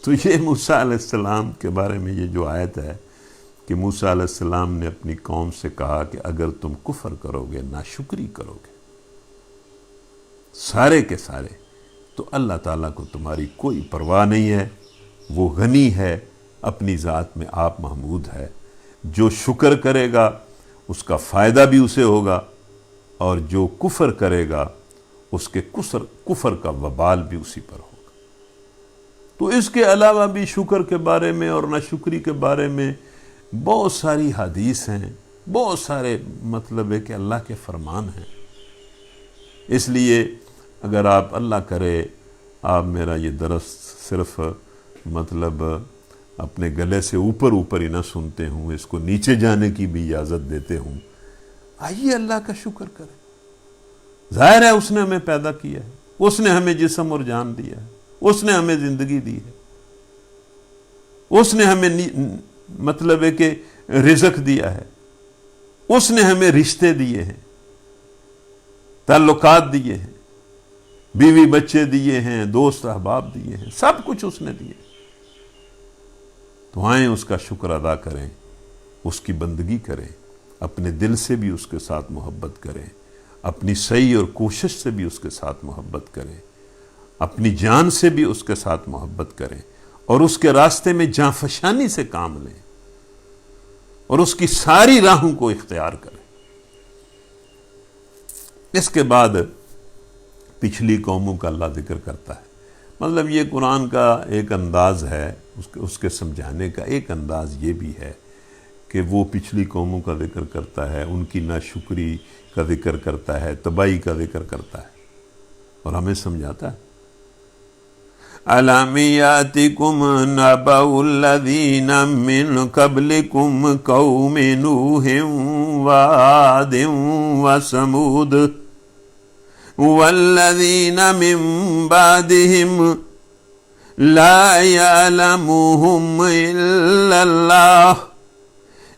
تو یہ موسیٰ علیہ السلام کے بارے میں یہ جو آیت ہے کہ موسیٰ علیہ السلام نے اپنی قوم سے کہا کہ اگر تم کفر کرو گے، ناشکری کرو گے سارے کے سارے، تو اللہ تعالیٰ کو تمہاری کوئی پرواہ نہیں ہے. وہ غنی ہے، اپنی ذات میں آپ محمود ہے. جو شکر کرے گا اس کا فائدہ بھی اسے ہوگا، اور جو کفر کرے گا اس کے کفر کا وبال بھی اسی پر ہوگا. تو اس کے علاوہ بھی شکر کے بارے میں اور ناشکری کے بارے میں بہت ساری حدیث ہیں، بہت سارے مطلب ہے کہ اللہ کے فرمان ہیں. اس لیے اگر آپ اللہ کرے آپ میرا یہ درس صرف مطلب اپنے گلے سے اوپر ہی نہ سنتے ہوں، اس کو نیچے جانے کی بھی اجازت دیتے ہوں، آئیے اللہ کا شکر کریں. ظاہر ہے اس نے ہمیں پیدا کیا ہے، اس نے ہمیں جسم اور جان دیا ہے، اس نے ہمیں زندگی دی ہے، اس نے ہمیں مطلب ہے کہ رزق دیا ہے، اس نے ہمیں رشتے دیے ہیں، تعلقات دیے ہیں، بیوی بچے دیے ہیں، دوست احباب دیے ہیں، سب کچھ اس نے دیے. تو آئیں اس کا شکر ادا کریں، اس کی بندگی کریں، اپنے دل سے بھی اس کے ساتھ محبت کریں، اپنی سعی اور کوشش سے بھی اس کے ساتھ محبت کریں، اپنی جان سے بھی اس کے ساتھ محبت کریں، اور اس کے راستے میں جاں فشانی سے کام لیں اور اس کی ساری راہوں کو اختیار کریں۔ اس کے بعد پچھلی قوموں کا اللہ ذکر کرتا ہے۔ مطلب یہ قرآن کا ایک انداز ہے، اس کے سمجھانے کا ایک انداز یہ بھی ہے کہ وہ پچھلی قوموں کا ذکر کرتا ہے، ان کی ناشکری کا ذکر کرتا ہے، تباہی کا ذکر کرتا ہے، اور ہمیں سمجھاتا ہے أَلَمْ يَأْتِكُمْ نَبَأُ الَّذِينَ مِنْ قَبْلِكُمْ قَوْمِ نُوحٍ وَعَادٍ وَثَمُودَ وَالَّذِينَ مِنْ بَعْدِهِمْ لَا يَعْلَمُهُمْ إِلَّا اللَّهُ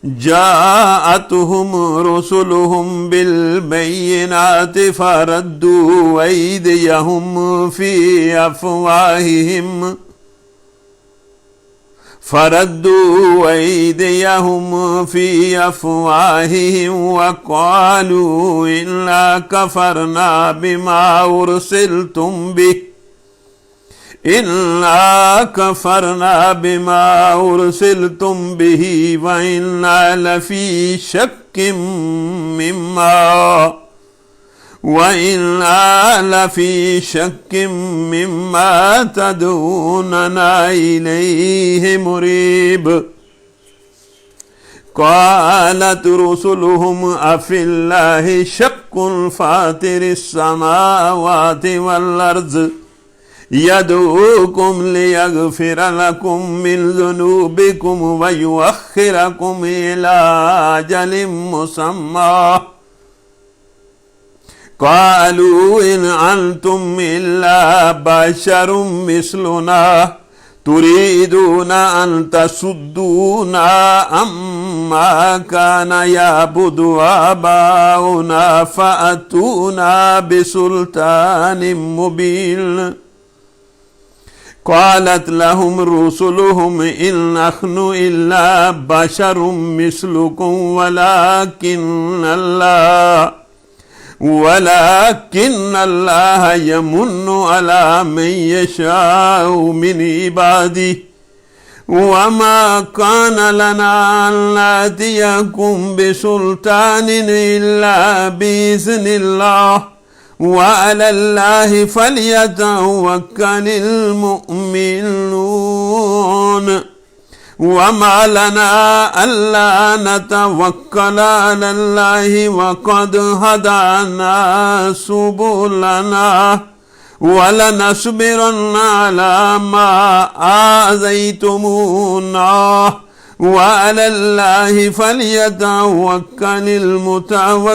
جاءتهم رسلهم بالبينات فردوا أيديهم في أفواههم وقالوا إنا كفرنا بما أرسلتم به وإنا لفي شك مما تدعوننا إليه مريب قالت رسلهم أفي الله شك فاطر السماوات والأرض يدعوكم ليغفر لكم من ذنوبكم ويؤخركم إلى أجل مسمى قالوا إن أنتم إلا بشر مثلنا تريدون أن تصدونا عما كان يعبد آباؤنا فأتونا بسلطان مبين قالت لهم رسلهم إن نحن إلا بشر مثلكم ولكن الله يمن على من يشاء من عباده وما كان لنا أن نأتيكم بسلطان إلا بإذن الله وعلى الله فليتوكل المؤمنون وما لنا ألا نتوكل على الله وقد هدانا سبلنا ولنصبرن على ما آذيتمونا وعلى الله فليتوكل المتوكلون۔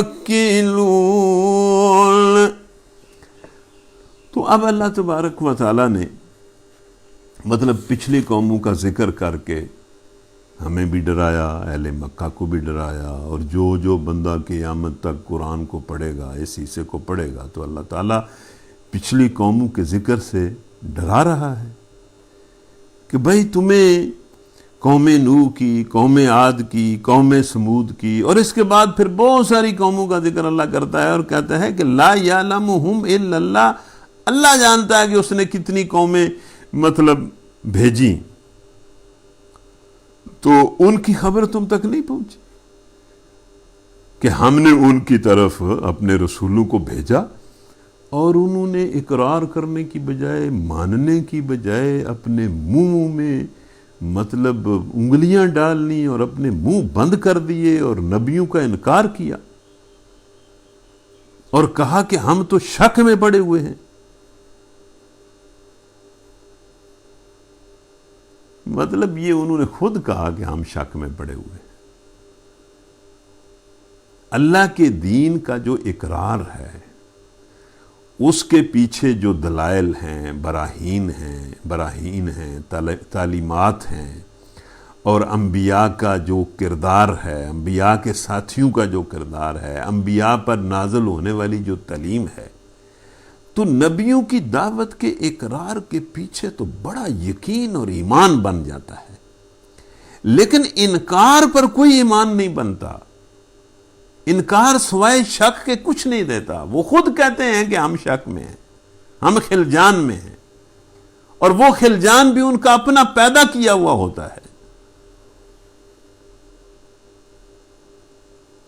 تو اب اللہ تبارک و تعالیٰ نے مطلب پچھلی قوموں کا ذکر کر کے ہمیں بھی ڈرایا، اہل مکہ کو بھی ڈرایا، اور جو بندہ قیامت تک قرآن کو پڑھے گا، اس حصے کو پڑھے گا، تو اللہ تعالیٰ پچھلی قوموں کے ذکر سے ڈرا رہا ہے کہ بھائی تمہیں قوم نوح کی، قوم عاد کی، قوم سمود کی، اور اس کے بعد پھر بہت ساری قوموں کا ذکر اللہ کرتا ہے اور کہتا ہے کہ لا یعلمہم الا اللہ، اللہ جانتا ہے کہ اس نے کتنی قومیں مطلب بھیجی، تو ان کی خبر تم تک نہیں پہنچی کہ ہم نے ان کی طرف اپنے رسولوں کو بھیجا اور انہوں نے اقرار کرنے کی بجائے، ماننے کی بجائے اپنے منہ میں مطلب انگلیاں ڈالنی اور اپنے منہ بند کر دیے اور نبیوں کا انکار کیا اور کہا کہ ہم تو شک میں پڑے ہوئے ہیں۔ مطلب یہ انہوں نے خود کہا کہ ہم شک میں پڑے ہوئے ہیں۔ اللہ کے دین کا جو اقرار ہے، اس کے پیچھے جو دلائل ہیں، براہین ہیں، تعلیمات ہیں، اور انبیاء کا جو کردار ہے، انبیاء کے ساتھیوں کا جو کردار ہے، انبیاء پر نازل ہونے والی جو تعلیم ہے، تو نبیوں کی دعوت کے اقرار کے پیچھے تو بڑا یقین اور ایمان بن جاتا ہے لیکن انکار پر کوئی ایمان نہیں بنتا. انکار سوائے شک کے کچھ نہیں دیتا. وہ خود کہتے ہیں کہ ہم شک میں ہیں, ہم خلجان میں ہیں, اور وہ خلجان بھی ان کا اپنا پیدا کیا ہوا ہوتا ہے.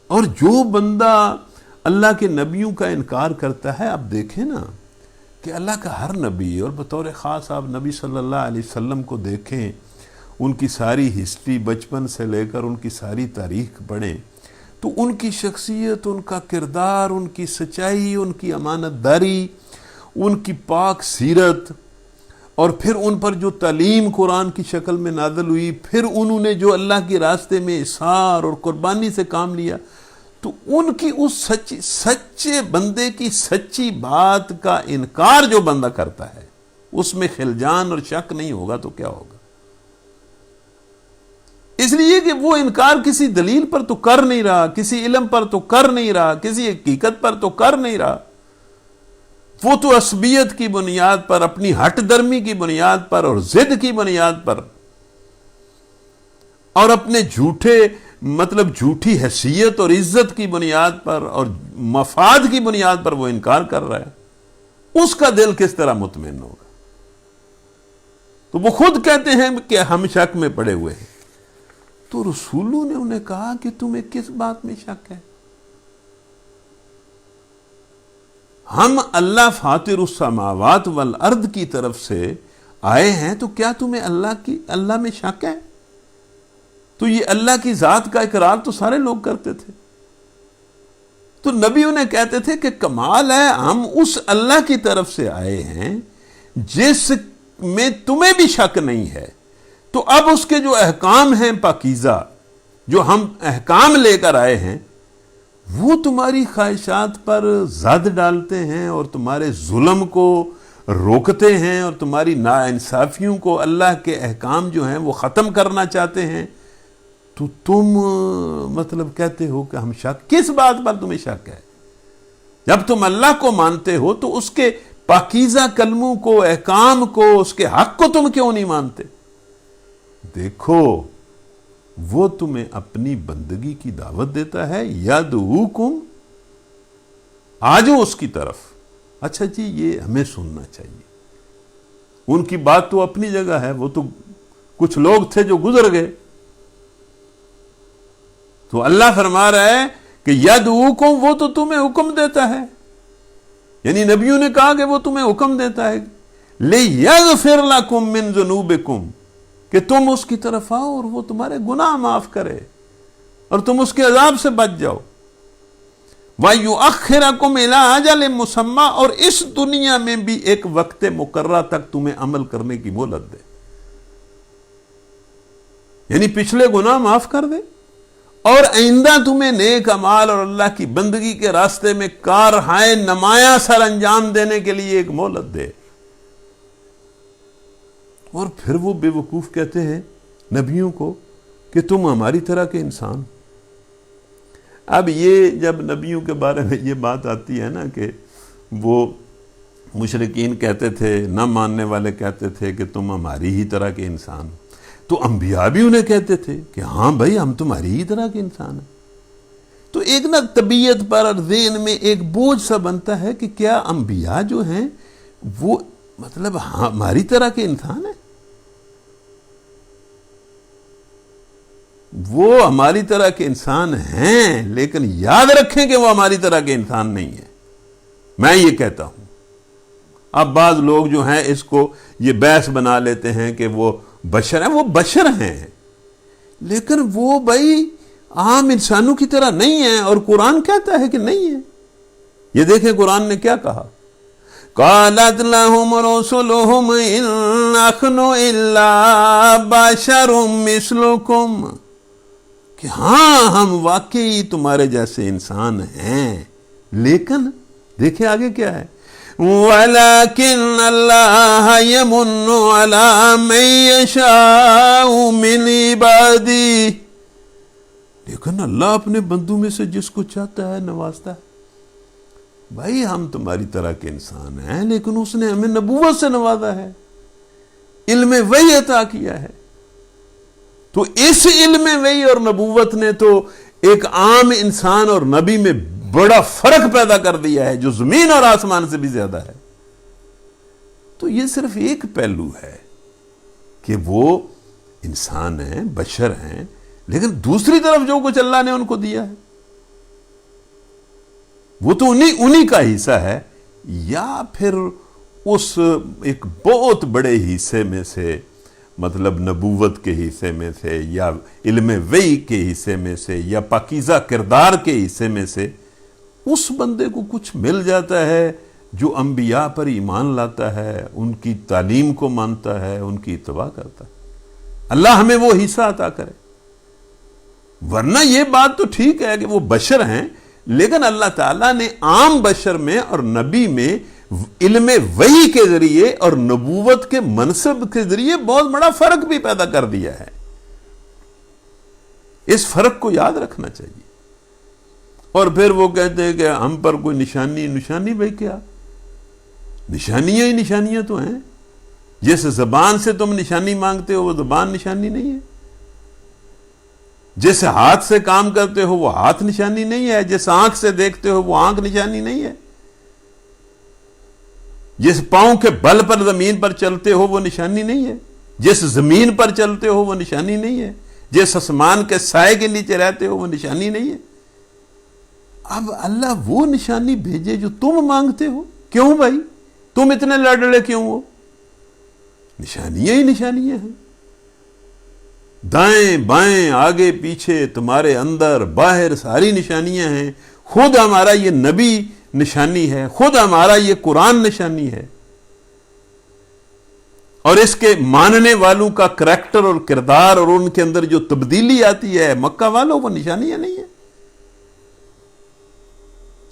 اور جو بندہ اللہ کے نبیوں کا انکار کرتا ہے, اب دیکھیں نا کہ اللہ کا ہر نبی, اور بطور خاص آپ نبی صلی اللہ علیہ وسلم کو دیکھیں, ان کی ساری ہسٹری بچپن سے لے کر ان کی ساری تاریخ پڑھیں, تو ان کی شخصیت, ان کا کردار, ان کی سچائی, ان کی امانت داری, ان کی پاک سیرت, اور پھر ان پر جو تعلیم قرآن کی شکل میں نازل ہوئی, پھر انہوں نے جو اللہ کے راستے میں اصرار اور قربانی سے کام لیا, تو ان کی اس سچے بندے کی سچی بات کا انکار جو بندہ کرتا ہے, اس میں خلجان اور شک نہیں ہوگا تو کیا ہوگا؟ اس لیے کہ وہ انکار کسی دلیل پر تو کر نہیں رہا, کسی علم پر تو کر نہیں رہا, کسی حقیقت پر تو کر نہیں رہا. وہ تو عصبیت کی بنیاد پر, اپنی ہٹ درمی کی بنیاد پر اور ضد کی بنیاد پر, اور اپنے جھوٹی حیثیت اور عزت کی بنیاد پر اور مفاد کی بنیاد پر وہ انکار کر رہا ہے. اس کا دل کس طرح مطمئن ہوگا؟ تو وہ خود کہتے ہیں کہ ہم شک میں پڑے ہوئے ہیں. تو رسولوں نے انہیں کہا کہ تمہیں کس بات میں شک ہے؟ ہم اللہ فاطر السماوات والارض کی طرف سے آئے ہیں, تو کیا تمہیں اللہ میں شک ہے؟ تو یہ اللہ کی ذات کا اقرار تو سارے لوگ کرتے تھے. تو نبی انہیں کہتے تھے کہ کمال ہے, ہم اس اللہ کی طرف سے آئے ہیں جس میں تمہیں بھی شک نہیں ہے. تو اب اس کے جو احکام ہیں پاکیزہ, جو ہم احکام لے کر آئے ہیں, وہ تمہاری خواہشات پر زد ڈالتے ہیں اور تمہارے ظلم کو روکتے ہیں اور تمہاری ناانصافیوں کو اللہ کے احکام جو ہیں وہ ختم کرنا چاہتے ہیں. تو تم کہتے ہو کہ ہم شک, کس بات پر تمہیں شک ہے؟ جب تم اللہ کو مانتے ہو تو اس کے پاکیزہ کلموں کو, احکام کو, اس کے حق کو تم کیوں نہیں مانتے؟ دیکھو, وہ تمہیں اپنی بندگی کی دعوت دیتا ہے, یدعوکم, آجو اس کی طرف. اچھا جی, یہ ہمیں سننا چاہیے. ان کی بات تو اپنی جگہ ہے, وہ تو کچھ لوگ تھے جو گزر گئے. تو اللہ فرما رہا ہے کہ یدعوکم, وہ تو تمہیں حکم دیتا ہے, یعنی نبیوں نے کہا کہ وہ تمہیں حکم دیتا ہے لیغفر لکم من ذنوبکم, کہ تم اس کی طرف آؤ اور وہ تمہارے گناہ معاف کرے اور تم اس کے عذاب سے بچ جاؤ. وَيُؤَخِّرَكُمْ إِلَىٰ أَجَلٍ مُّسَمًّى, اور اس دنیا میں بھی ایک وقت مقررہ تک تمہیں عمل کرنے کی مہلت دے, یعنی پچھلے گناہ معاف کر دے اور آئندہ تمہیں نیک اعمال اور اللہ کی بندگی کے راستے میں کارہائے نمایاں سر انجام دینے کے لیے ایک مہلت دے. اور پھر وہ بے وقوف کہتے ہیں نبیوں کو کہ تم ہماری طرح کے انسان. اب یہ جب نبیوں کے بارے میں یہ بات آتی ہے نا کہ وہ مشرکین کہتے تھے, نہ ماننے والے کہتے تھے کہ تم ہماری ہی طرح کے انسان, تو انبیاء بھی انہیں کہتے تھے کہ ہاں بھائی ہم تمہاری ہی طرح کے انسان ہیں. تو ایک نا طبیعت پر اور ذہن میں ایک بوجھ سا بنتا ہے کہ کیا انبیاء جو ہیں وہ ہماری طرح کے انسان ہیں؟ وہ ہماری طرح کے انسان ہیں, لیکن یاد رکھیں کہ وہ ہماری طرح کے انسان نہیں ہیں. میں یہ کہتا ہوں. اب بعض لوگ جو ہیں اس کو یہ بحث بنا لیتے ہیں کہ وہ بشر ہیں. وہ بشر ہیں, لیکن وہ بھائی عام انسانوں کی طرح نہیں ہیں, اور قرآن کہتا ہے کہ نہیں ہے. یہ دیکھیں قرآن نے کیا کہا, قالت لهم رسلهم ان نحن الا بشر مثلكم, کہ ہاں ہم واقعی تمہارے جیسے انسان ہیں, لیکن دیکھیں آگے کیا ہے, وَلَكِنَّ اللَّهَ يَمُنُّ عَلَىٰ مَن يَشَاءُ مِنْ عِبَادِهِ, لیکن اللہ اپنے بندوں میں سے جس کو چاہتا ہے نوازتا ہے. بھائی ہم تمہاری طرح کے انسان ہیں, لیکن اس نے ہمیں نبوت سے نوازا ہے, علم وحی عطا کیا ہے, تو اس علم وحی اور نبوت نے تو ایک عام انسان اور نبی میں بڑا فرق پیدا کر دیا ہے جو زمین اور آسمان سے بھی زیادہ ہے. تو یہ صرف ایک پہلو ہے کہ وہ انسان ہیں، بشر ہیں، لیکن دوسری طرف جو کچھ اللہ نے ان کو دیا ہے وہ تو انہی کا حصہ ہے، یا پھر اس ایک بہت بڑے حصے میں سے، مطلب نبوت کے حصے میں سے، یا علم وحی کے حصے میں سے، یا پاکیزہ کردار کے حصے میں سے اس بندے کو کچھ مل جاتا ہے جو انبیاء پر ایمان لاتا ہے، ان کی تعلیم کو مانتا ہے، ان کی اتباع کرتا ہے. اللہ ہمیں وہ حصہ عطا کرے. ورنہ یہ بات تو ٹھیک ہے کہ وہ بشر ہیں، لیکن اللہ تعالیٰ نے عام بشر میں اور نبی میں علم وحی کے ذریعے اور نبوت کے منصب کے ذریعے بہت بڑا فرق بھی پیدا کر دیا ہے. اس فرق کو یاد رکھنا چاہیے. اور پھر وہ کہتے ہیں کہ ہم پر کوئی نشانی بھائی کیا نشانیاں ہی نشانیاں تو ہیں. جس زبان سے تم نشانی مانگتے ہو وہ زبان نشانی نہیں ہے، جس ہاتھ سے کام کرتے ہو وہ ہاتھ نشانی نہیں ہے، جس آنکھ سے دیکھتے ہو وہ آنکھ نشانی نہیں ہے، جس پاؤں کے بل پر زمین پر چلتے ہو وہ نشانی نہیں ہے، جس زمین پر چلتے ہو وہ نشانی نہیں ہے، جس آسمان کے سائے کے نیچے رہتے ہو وہ نشانی نہیں ہے. اب اللہ وہ نشانی بھیجے جو تم مانگتے ہو. کیوں بھائی تم اتنے لڑڑے کیوں ہو؟ نشانیاں ہی نشانیاں ہیں. دائیں بائیں آگے پیچھے تمہارے اندر باہر ساری نشانیاں ہیں. خود ہمارا یہ نبی نشانی ہے، خود ہمارا یہ قرآن نشانی ہے، اور اس کے ماننے والوں کا کریکٹر اور کردار اور ان کے اندر جو تبدیلی آتی ہے مکہ والوں وہ نشانیاں نہیں ہیں.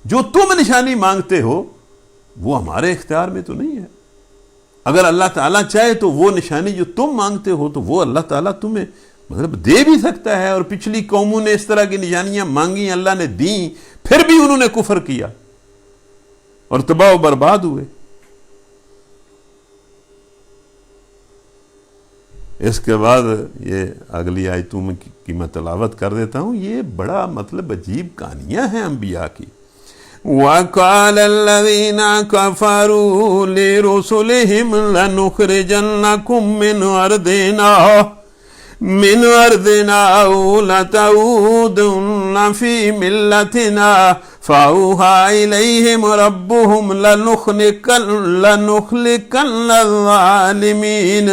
جو تم نشانی مانگتے ہو وہ ہمارے اختیار میں تو نہیں ہے. اگر اللہ تعالیٰ چاہے تو وہ نشانی جو تم مانگتے ہو تو وہ اللہ تعالیٰ تمہیں مطلب دے بھی سکتا ہے. اور پچھلی قوموں نے اس طرح کی نشانیاں مانگی، اللہ نے دیں، پھر بھی انہوں نے کفر کیا اور تباہ و برباد ہوئے. اس کے بعد یہ اگلی آیتوں کی میں تلاوت کر دیتا ہوں. یہ بڑا مطلب عجیب کہانیاں ہیں انبیاء کی. وَقَالَ الَّذِينَ كَفَرُوا لِرُسُلِهِمْ لَنُخْرِجَنَّكُمْ مِنْ أَرْضِنَا أَوْ لَتَعُودُنَّ فِي مِلَّتِنَا فَأَوْحَىٰ إِلَيْهِمْ رَبُّهُمْ لَنُخْلِقَنَّ الظَّالِمِينَ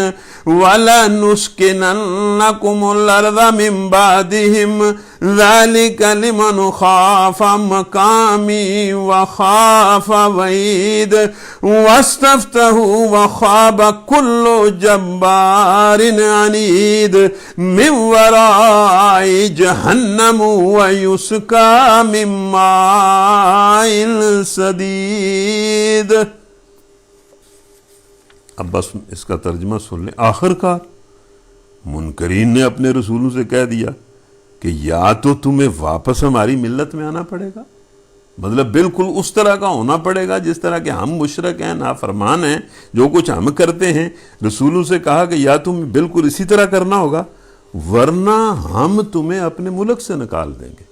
وَلَنُسْكِنَنَّكُمُ الْأَرْضَ مِنْ بَعْدِهِمْ ذَلِكَ لِمَنْ خَافَ مَقَامِي وَخَافَ وَعِيدِ وَاسْتَفْتَحُوا وَخَابَ كُلُّ جَبَّارٍ عَنِيدٍ مِنْ وَرَائِهِ جَهَنَّمُ وَيُسْقَىٰ مِنْ مَاءٍ صَدِيدٍ. اب بس اس کا ترجمہ سن لیں. آخر کار منکرین نے اپنے رسولوں سے کہہ دیا کہ یا تو تمہیں واپس ہماری ملت میں آنا پڑے گا، مطلب بالکل اس طرح کا ہونا پڑے گا جس طرح کہ ہم مشرک ہیں، نافرمان ہیں، جو کچھ ہم کرتے ہیں. رسولوں سے کہا کہ یا تم بالکل اسی طرح کرنا ہوگا ورنہ ہم تمہیں اپنے ملک سے نکال دیں گے.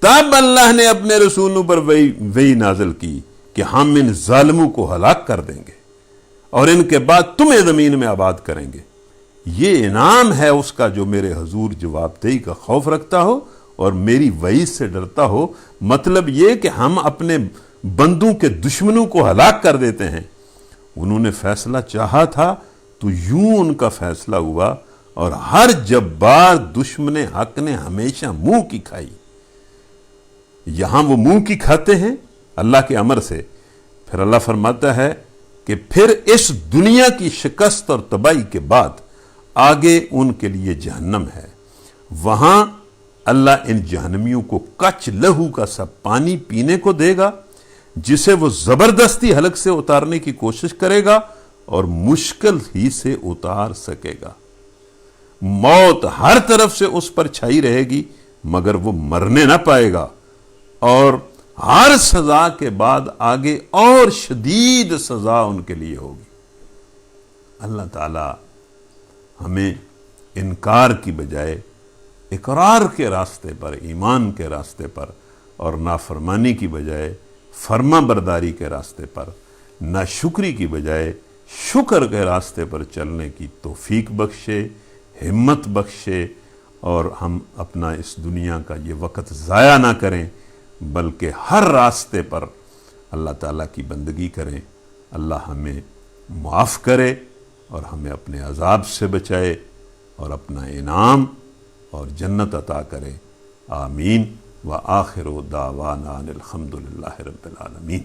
تب اللہ نے اپنے رسولوں پر وحی نازل کی کہ ہم ان ظالموں کو ہلاک کر دیں گے اور ان کے بعد تمہیں زمین میں آباد کریں گے. یہ انعام ہے اس کا جو میرے حضور جواب دہی کا خوف رکھتا ہو اور میری وعید سے ڈرتا ہو. مطلب یہ کہ ہم اپنے بندوں کے دشمنوں کو ہلاک کر دیتے ہیں. انہوں نے فیصلہ چاہا تھا تو یوں ان کا فیصلہ ہوا، اور ہر جبار دشمن حق نے ہمیشہ منہ کی کھائی. یہاں وہ منہ کی کھاتے ہیں اللہ کے امر سے. پھر اللہ فرماتا ہے کہ پھر اس دنیا کی شکست اور تباہی کے بعد آگے ان کے لیے جہنم ہے. وہاں اللہ ان جہنمیوں کو کچ لہو کا سا پانی پینے کو دے گا جسے وہ زبردستی حلق سے اتارنے کی کوشش کرے گا اور مشکل ہی سے اتار سکے گا. موت ہر طرف سے اس پر چھائی رہے گی مگر وہ مرنے نہ پائے گا، اور ہر سزا کے بعد آگے اور شدید سزا ان کے لیے ہوگی. اللہ تعالی ہمیں انکار کی بجائے اقرار کے راستے پر، ایمان کے راستے پر، اور نافرمانی کی بجائے فرما برداری کے راستے پر، ناشکری کی بجائے شکر کے راستے پر چلنے کی توفیق بخشے، ہمت بخشے، اور ہم اپنا اس دنیا کا یہ وقت ضائع نہ کریں، بلکہ ہر راستے پر اللہ تعالیٰ کی بندگی کریں۔ اللہ ہمیں معاف کرے اور ہمیں اپنے عذاب سے بچائے اور اپنا انعام اور جنت عطا کرے۔ آمین۔ وآخر دعوانا الحمد للہ رب العالمین۔